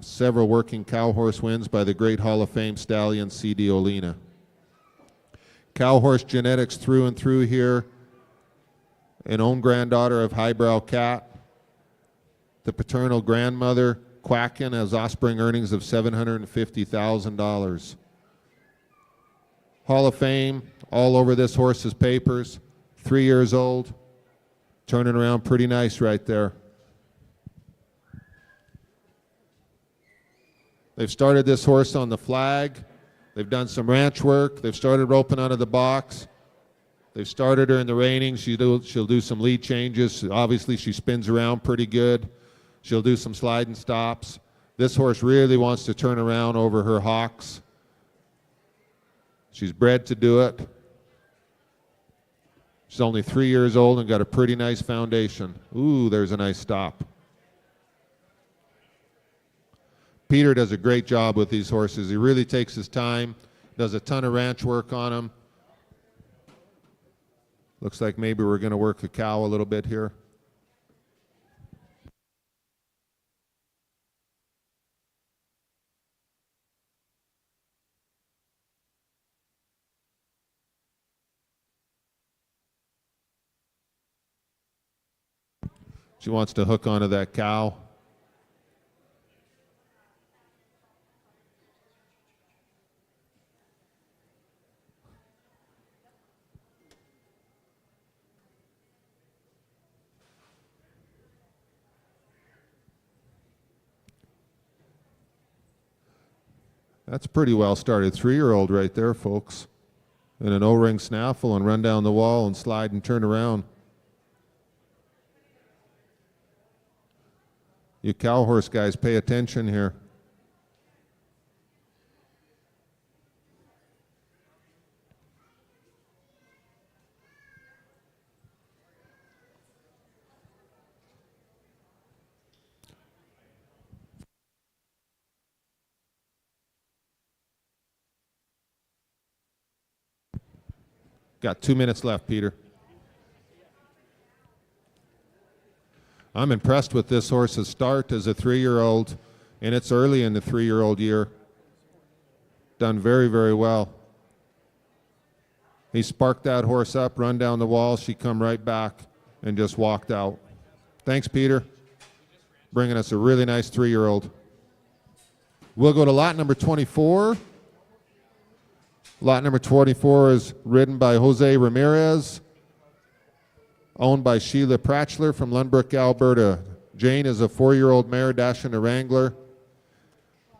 several working cow horse wins by the great Hall of Fame stallion CD Olina. Cow horse genetics through and through here. An own granddaughter of Highbrow Cat. The paternal grandmother, Quackin, has offspring earnings of $750,000. Hall of Fame, all over this horse's papers. 3 years old. Turning around pretty nice right there. They've started this horse on the flag. They've done some ranch work. They've started roping out of the box. They've started her in the reining. She'll do some lead changes. Obviously, she spins around pretty good. She'll do some slide and stops. This horse really wants to turn around over her hocks. She's bred to do it. She's only 3 years old and got a pretty nice foundation. Ooh, there's a nice stop. Peter does a great job with these horses. He really takes his time, does a ton of ranch work on them. Looks like maybe we're going to work a cow a little bit here. She wants to hook onto that cow. That's pretty well started. 3-year-old right there, folks. And an O-ring snaffle and run down the wall and slide and turn around. You cow horse guys, pay attention here. Got 2 minutes left, Peter. I'm impressed with this horse's start as a 3-year-old, and it's early in the 3-year-old year. Done very, very well. He sparked that horse up, run down the wall. She come right back and just walked out. Thanks, Peter. Bringing us a really nice 3-year-old. We'll go to lot number 24. Lot number 24 is ridden by Jose Ramirez, owned by Sheila Pratchler from Lundbrook, Alberta. Jane is a 4-year-old mare dashing a Wrangler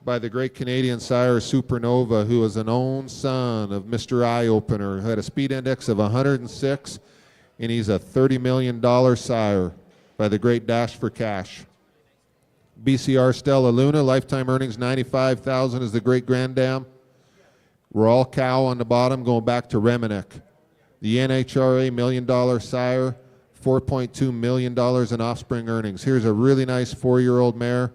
by the great Canadian sire Supernova, who is an own son of Mr. Eye Opener, who had a speed index of 106, and he's a $30 million sire by the great Dash for Cash. BCR Stella Luna, lifetime earnings $95,000 is the great Grand-Dam. We're all cow on the bottom, going back to Remenek. The NHRA $1 million sire, $4.2 million in offspring earnings. Here's a really nice 4-year-old mare.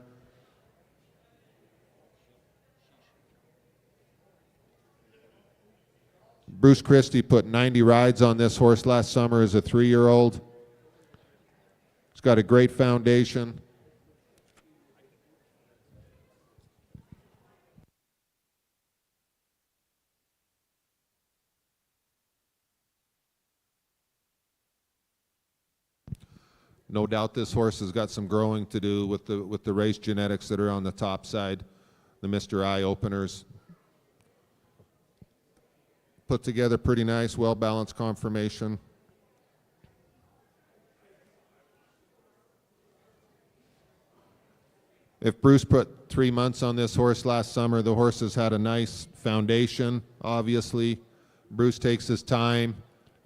Bruce Christie put 90 rides on this horse last summer as a 3-year-old. It's got a great foundation. No doubt this horse has got some growing to do with the race genetics that are on the top side, the Mr. Eye Openers. Put together pretty nice, well-balanced conformation. If Bruce put 3 months on this horse last summer, the horse has had a nice foundation, obviously. Bruce takes his time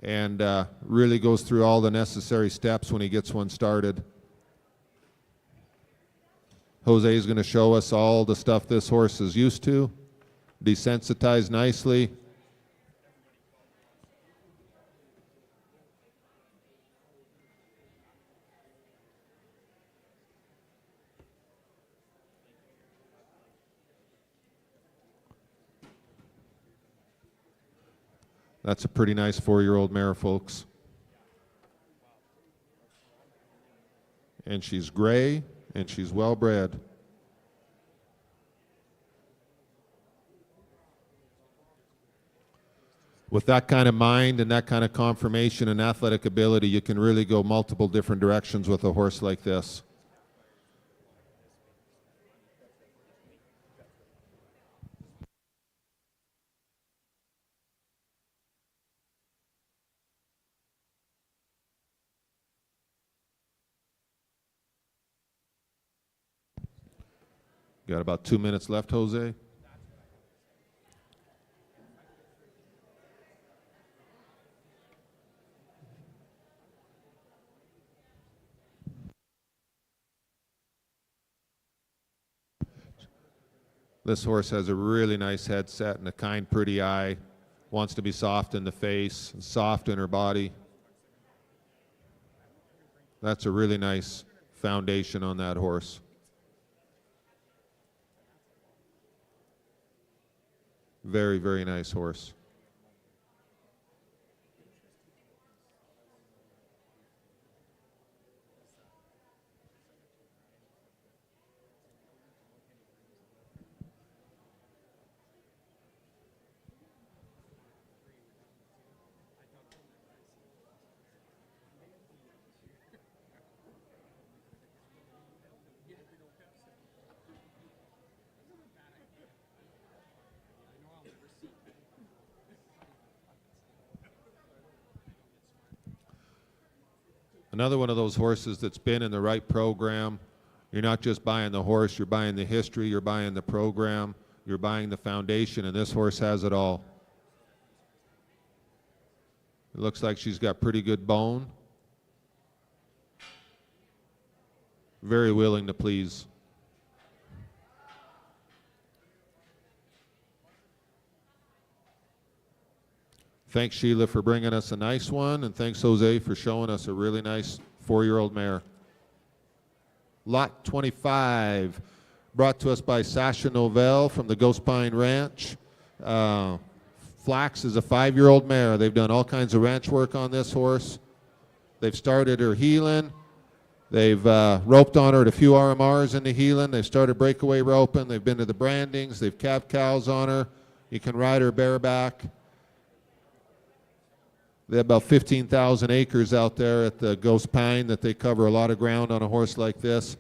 and really goes through all the necessary steps when he gets one started. Jose is going to show us all the stuff this horse is used to, desensitized nicely. That's a pretty nice 4-year-old mare, folks. And she's gray, and she's well bred. with that kind of mind and that kind of conformation and athletic ability, you can really go multiple different directions with a horse like this. Got about 2 minutes left, Jose. This horse has a really nice head set and a kind, pretty eye. Wants to be soft in the face, soft in her body. That's a really nice foundation on that horse. Very, very nice horse. Another one of those horses that's been in the right program. You're not just buying the horse, you're buying the history, you're buying the program, you're buying the foundation, and this horse has it all. It looks like she's got pretty good bone. Very willing to please. Thanks, Sheila, for bringing us a nice one, and thanks, Jose, for showing us a really nice 4-year-old mare. Lot 25, brought to us by Sasha Novell from the Ghost Pine Ranch. Flax is a 5-year-old mare. They've done all kinds of ranch work on this horse. They've started her heeling. They've roped on her at a few RMRs in the heeling. They've started breakaway roping. They've been to the brandings. They've calved cows on her. You can ride her bareback. They have about 15,000 acres out there at the Ghost Pine that they cover a lot of ground on a horse like this.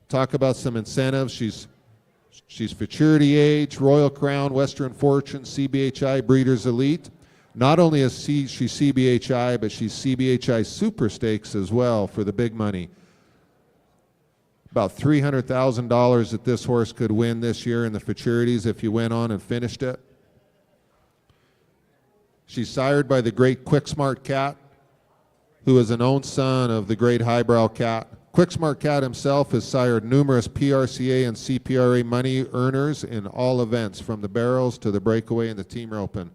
Talk about some incentives. She's futurity age, Royal Crown, Western Fortune, CBHI, Breeders' Elite. Not only is she CBHI, but she's CBHI Super Stakes as well for the big money. About $300,000 that this horse could win this year in the futurities if you went on and finished it. She's sired by the great Quick Smart Cat, who is an own son of the great Highbrow Cat. Quick Smart Cat himself has sired numerous PRCA and CPRA money earners in all events, from the barrels to the breakaway and the team roping.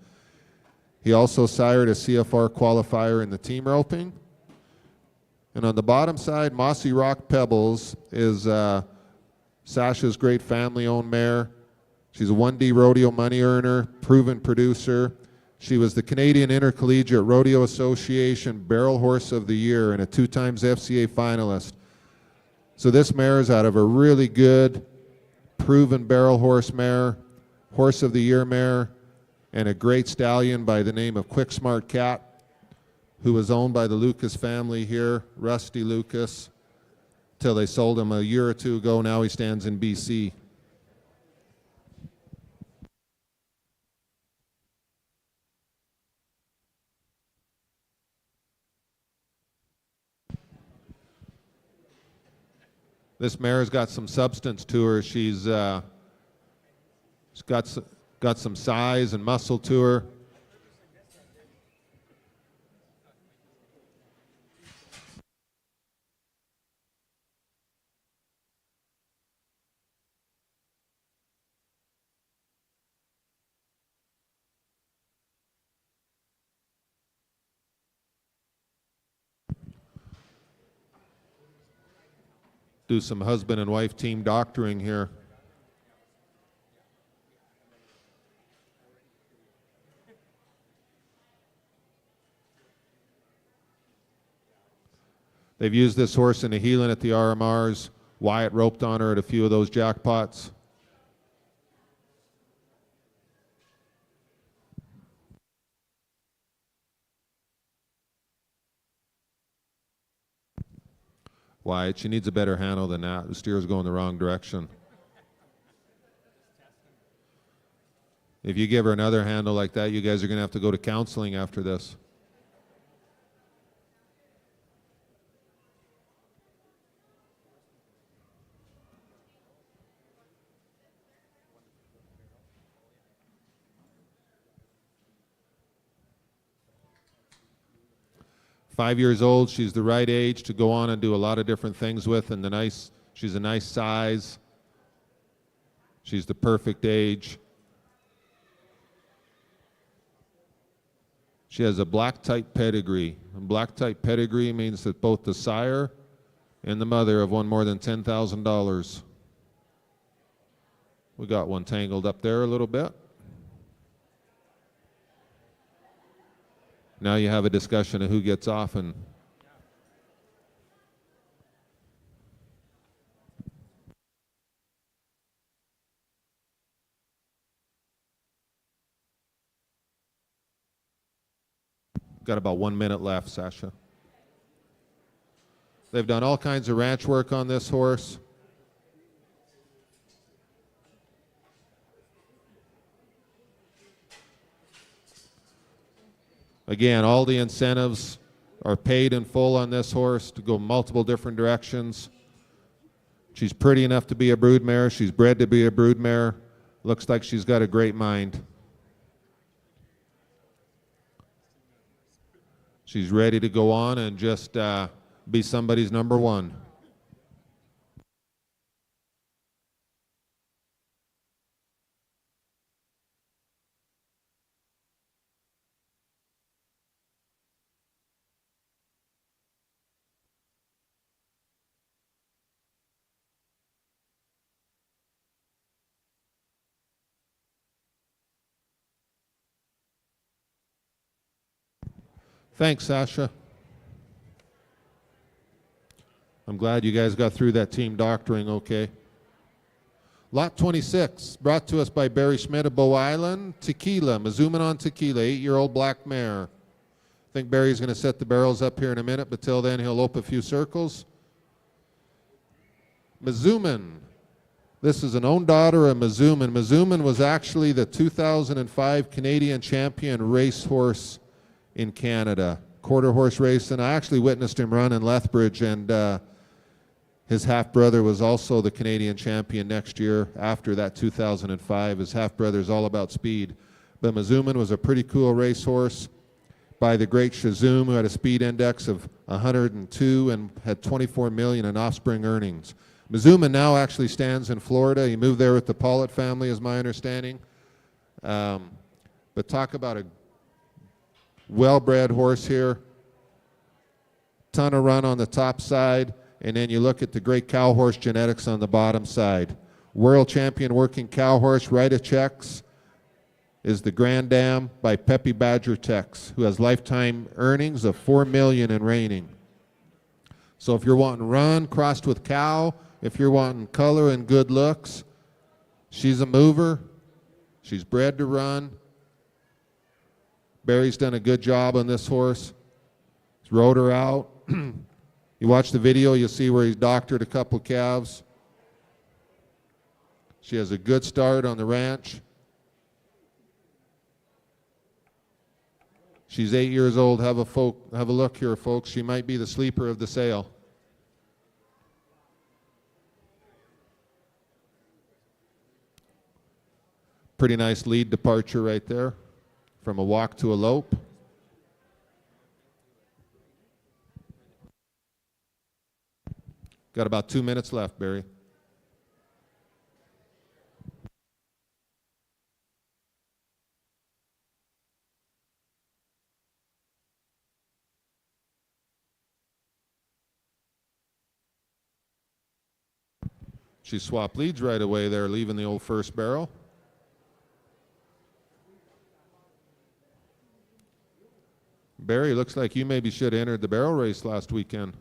He also sired a CFR qualifier in the team roping. And on the bottom side, Mossy Rock Pebbles is Sasha's great family-owned mare. She's a 1D rodeo money earner, proven producer. She was the Canadian Intercollegiate Rodeo Association Barrel Horse of the Year and a 2 times FCA finalist. So this mare is out of a really good, proven barrel horse mare, Horse of the Year mare, and a great stallion by the name of Quick Smart Cat, who was owned by the Lucas family here, Rusty Lucas, till they sold him a year or two ago. Now he stands in BC. This mare's got some substance to her. She's got some size and muscle to her. Do some husband and wife team doctoring here. They've used this horse in a heeling at the RMRs. Wyatt roped on her at a few of those jackpots. Wyatt. She needs a better handle than that. The steer's going the wrong direction. If you give her another handle like that, you guys are going to have to go to counseling after this. Five years old, she's the right age to go on and do a lot of different things with, and she's a nice size. She's the perfect age. She has a black type pedigree. And black type pedigree means that both the sire and the mother have won more than $10,000. We got one tangled up there a little bit. Now you have a discussion of who gets off and got about 1 minute left, Sasha. They've done all kinds of ranch work on this horse. Again, all the incentives are paid in full on this horse to go multiple different directions. She's pretty enough to be a broodmare. She's bred to be a broodmare. Looks like she's got a great mind. She's ready to go on and just be somebody's number one. Thanks, Sasha. I'm glad you guys got through that team doctoring okay. Lot 26, brought to us by Barry Schmidt of Bow Island. Tequila, Mazoomin on Tequila, 8-year-old black mare. I think Barry's going to set the barrels up here in a minute, but till then he'll open a few circles. Mazoomin. This is an own daughter of Mazoomin. Mazoomin was actually the 2005 Canadian champion racehorse in Canada. Quarter horse race, and I actually witnessed him run in Lethbridge, and his half-brother was also the Canadian champion next year after that 2005. His half-brother's all about speed. But Mazoomin was a pretty cool racehorse by the great Shazoom, who had a speed index of 102 and had 24 million in offspring earnings. Mazoomin now actually stands in Florida. He moved there with the Pollitt family, is my understanding. But talk about a well-bred horse here. Ton of run on the top side. And then you look at the great cow horse genetics on the bottom side. World champion working cow horse, Rita Checks, is the Grand Dam by Pepe Badger Tex, who has lifetime earnings of $4 million in reining. So if you're wanting run crossed with cow, if you're wanting color and good looks, she's a mover. She's bred to run. Barry's done a good job on this horse. He's rode her out. You watch the video, you'll see where he's doctored a couple calves. She has a good start on the ranch. She's 8 years old. Have a look here, folks. She might be the sleeper of the sale. Pretty nice lead departure right there from a walk to a lope. Got about 2 minutes left, Barry. She swapped leads right away there, leaving the old first barrel. Barry, looks like you maybe should have entered the barrel race last weekend.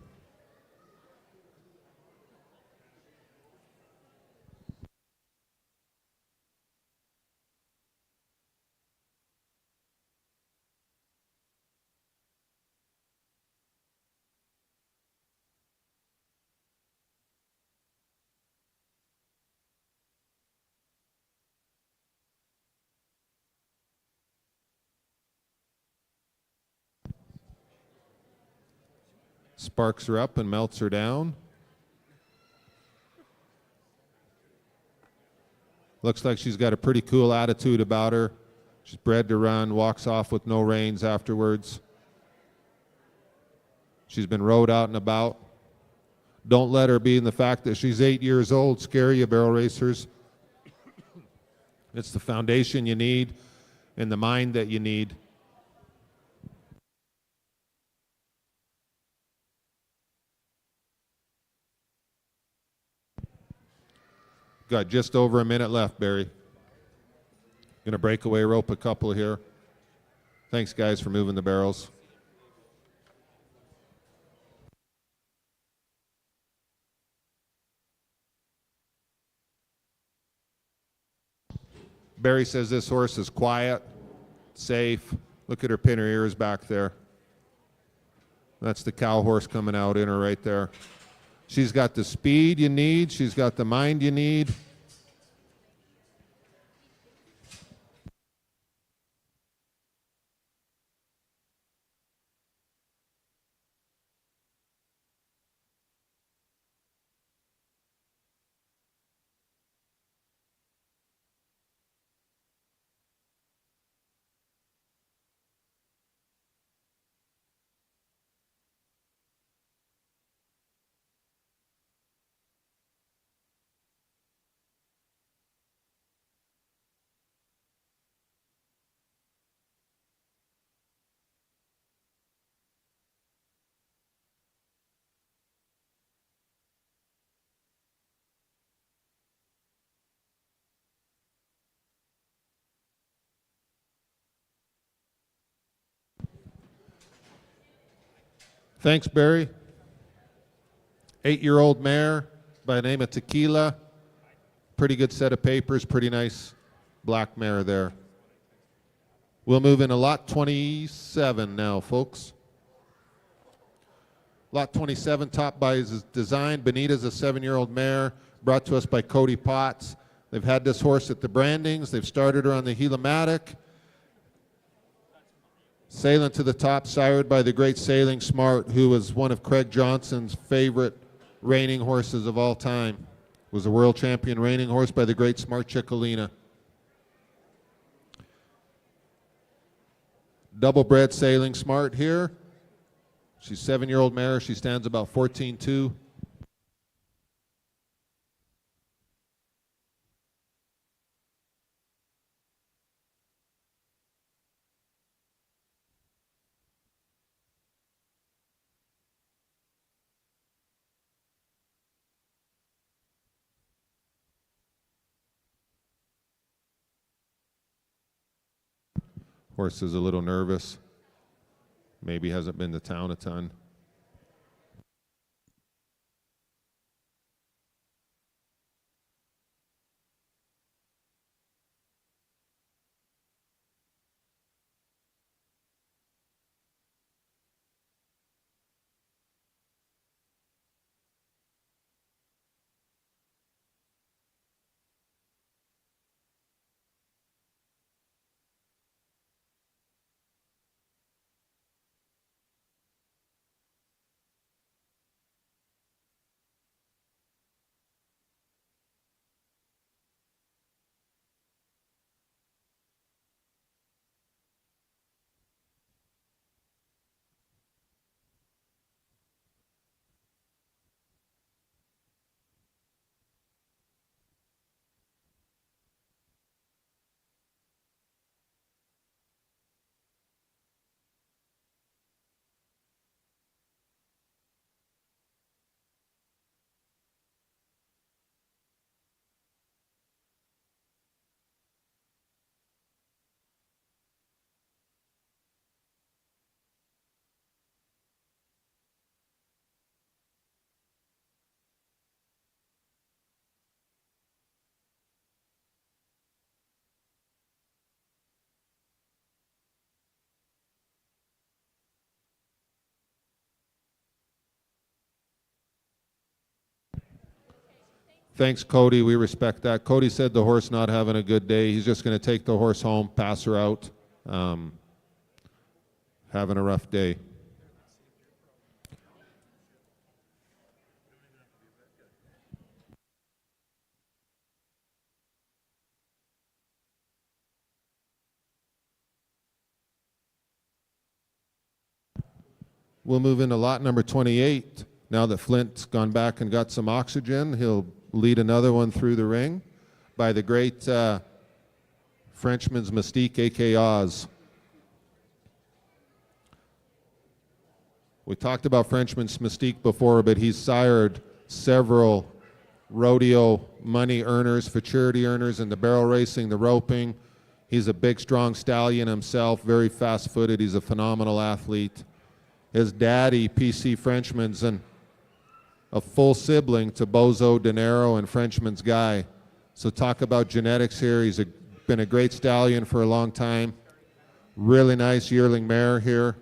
Sparks her up and melts her down. Looks like she's got a pretty cool attitude about her. She's bred to run, walks off with no reins afterwards. She's been rode out and about. Don't let her be in the fact that she's 8 years old scare you, barrel racers. It's the foundation you need and the mind that you need. Got just over a minute left, Barry. Gonna breakaway rope a couple here. Thanks, guys, for moving the barrels. Barry says this horse is quiet, safe. Look at her pin her ears back there. That's the cow horse coming out in her right there. She's got the speed you need. She's got the mind you need. Thanks, Barry. 8-year-old mare by the name of Tequila. Pretty good set of papers, pretty nice black mare there. We'll move into lot 27 now, folks. Lot 27, top by his design. Bonita's a 7-year-old mare, brought to us by Cody Potts. They've had this horse at the brandings. They've started her on the Helimatic. Sailing to the top, sired by the great Sailing Smart, who was one of Craig Johnson's favorite reining horses of all time. Was a world champion reining horse by the great Smart Ciccolina. Double-bred Sailing Smart here. She's 7-year-old mare. She stands about 14.2. Horse is a little nervous. Maybe hasn't been to town a ton. Thanks, Cody. We respect that. Cody said the horse not having a good day. He's just going to take the horse home, pass her out. Having a rough day. We'll move into lot number 28. Now that Flint's gone back and got some oxygen, he'll lead another one through the ring by the great Frenchman's Mystique, A.K. Oz. We talked about Frenchman's Mystique before, but he's sired several rodeo money earners, futurity earners in the barrel racing, the roping. He's a big, strong stallion himself, very fast-footed. He's a phenomenal athlete. His daddy, P.C. Frenchman's, a full sibling to Bozo, De Niro, and Frenchman's Guy. So talk about genetics here. He's been a great stallion for a long time. Really nice yearling mare here.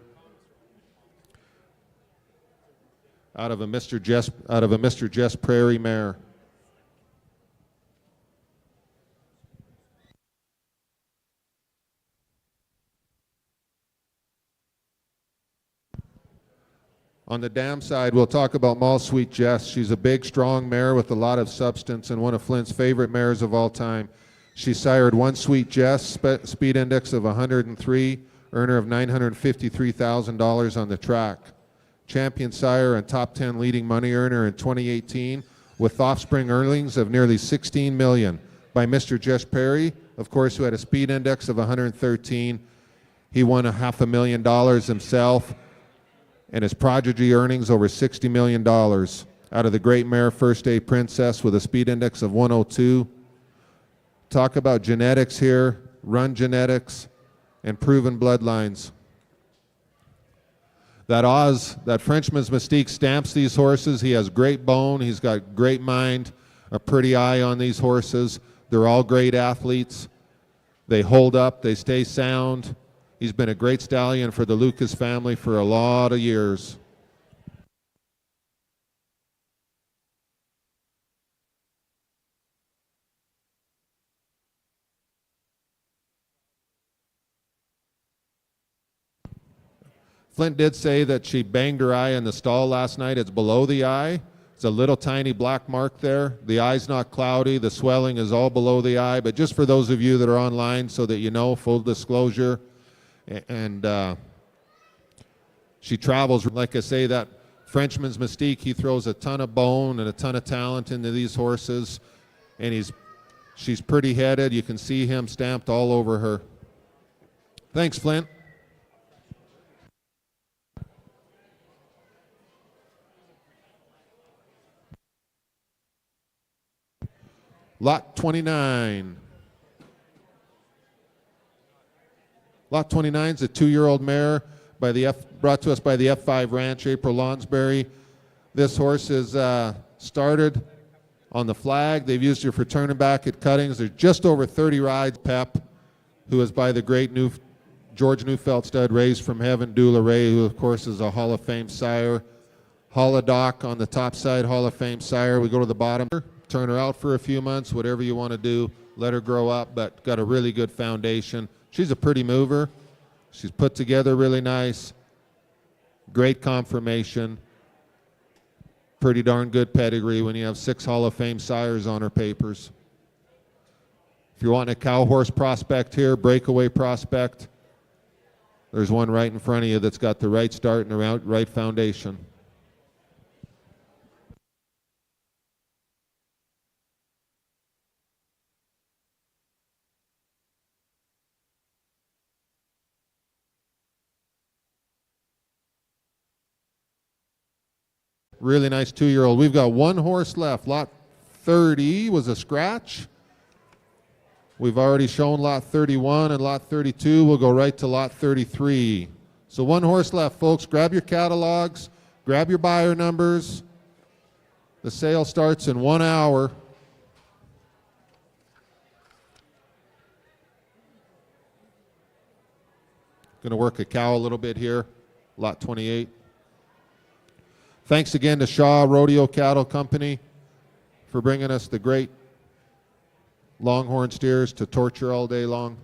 Out of a Mr. Jess Prairie mare. On the dam side, we'll talk about Mall Sweet Jess. She's a big, strong mare with a lot of substance and one of Flint's favorite mares of all time. She sired one Sweet Jess, speed index of 103, earner of $953,000 on the track. Champion sire and top 10 leading money earner in 2018 with offspring earnings of nearly $16 million by Mr. Jess Perry, of course, who had a speed index of 113. He won $500,000 himself, and his prodigy earnings over $60 million out of the great mare First Day Princess with a speed index of 102. Talk about genetics here, run genetics, and proven bloodlines. That Frenchman's Mystique stamps these horses. He has great bone. He's got great mind, a pretty eye on these horses. They're all great athletes. They hold up. They stay sound. He's been a great stallion for the Lucas family for a lot of years. Flint did say that she banged her eye in the stall last night. It's below the eye. It's a little tiny black mark there. The eye's not cloudy. The swelling is all below the eye. But just for those of you that are online so that you know, full disclosure. And she travels, like I say, that Frenchman's Mystique, he throws a ton of bone and a ton of talent into these horses. And she's pretty headed. You can see him stamped all over her. Thanks, Flint. Lot 29. Lot 29 is a 2-year-old mare brought to us by the F5 Ranch, April Lonsberry. This horse is started on the flag. They've used her for turning back at cuttings. There's just over 30 rides. Pep, who is by the great George Neufeld stud, raised from heaven, Dula Ray, who of course is a Hall of Fame sire. Holodoc on the top side, Hall of Fame sire. We go to the bottom. Turn her out for a few months, whatever you want to do. Let her grow up, but got a really good foundation. She's a pretty mover. She's put together really nice. Great conformation. Pretty darn good pedigree when you have 6 Hall of Fame sires on her papers. If you're wanting a cow horse prospect here, breakaway prospect, there's one right in front of you that's got the right start and the right foundation. Really nice 2-year-old. We've got one horse left. Lot 30 was a scratch. We've already shown lot 31 and lot 32. We'll go right to lot 33. So one horse left, folks. Grab your catalogs. Grab your buyer numbers. The sale starts in 1 hour. Going to work a cow a little bit here. Lot 28. Thanks again to Shaw Rodeo Cattle Company for bringing us the great Longhorn steers to torture all day long.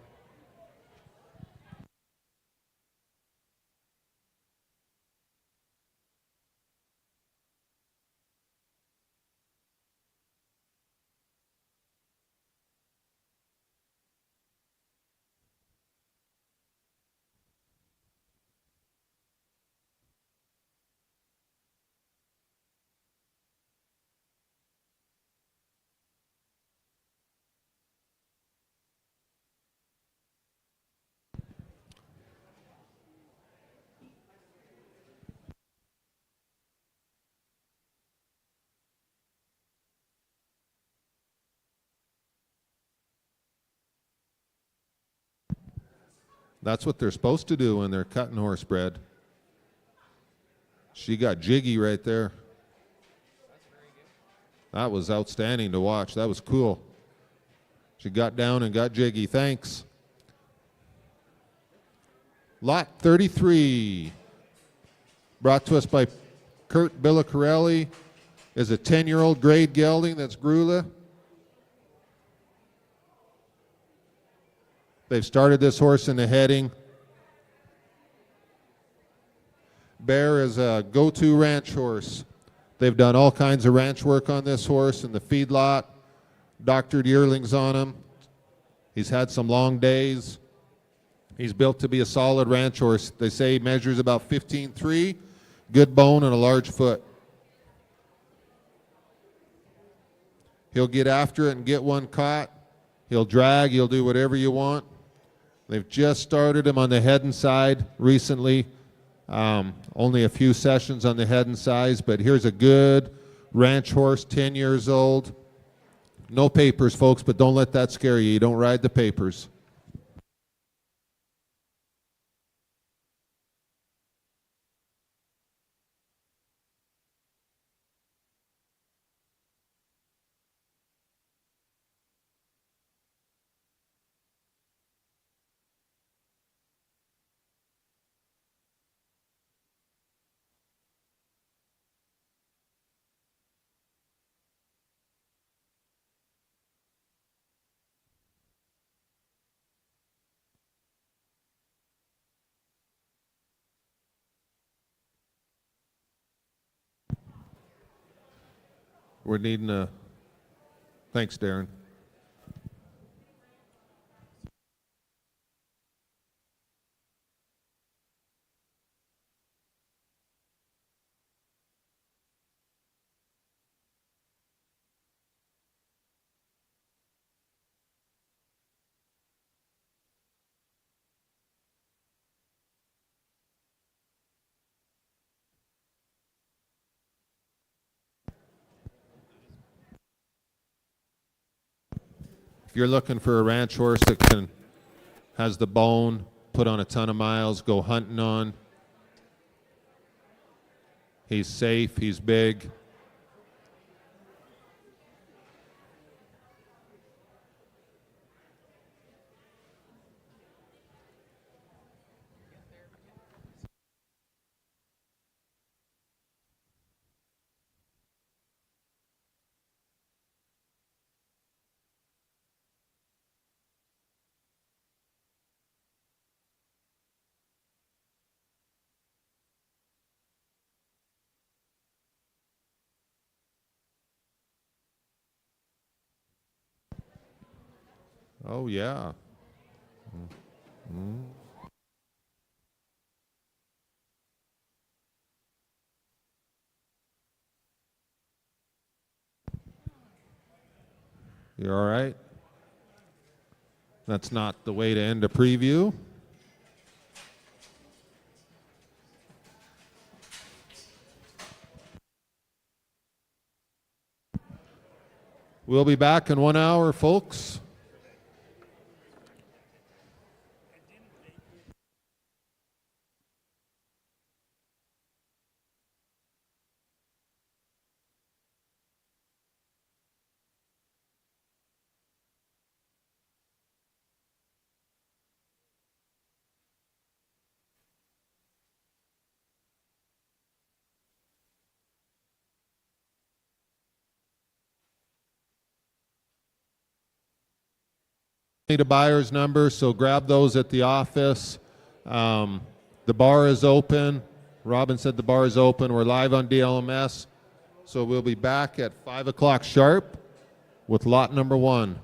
That's what they're supposed to do when they're cutting horse bred. She got jiggy right there. That was outstanding to watch. That was cool. She got down and got jiggy. Thanks. Lot 33, brought to us by Kurt Billacarelli, is a 10-year-old grade gelding that's Grula. They've started this horse in the heading. Bear is a go-to ranch horse. They've done all kinds of ranch work on this horse in the feedlot, doctored yearlings on him. He's had some long days. He's built to be a solid ranch horse. They say he measures about 15.3, good bone and a large foot. He'll get after it and get one caught. He'll drag, he'll do whatever you want. They've just started him on the head and side recently. Only a few sessions on the head and sides, but here's a good ranch horse, 10 years old. No papers, folks, but don't let that scare you. You don't ride the papers. We're needing a, thanks, Darren. If you're looking for a ranch horse that has the bone, put on a ton of miles, go hunting on, he's safe, he's big. Oh, yeah. Mm-hmm. You all right? That's not the way to end a preview. We'll be back in 1 hour, folks. Need a buyer's number, so grab those at the office. The bar is open. Robin said the bar is open. We're live on DLMS, so we'll be back at 5 o'clock sharp with lot number 1.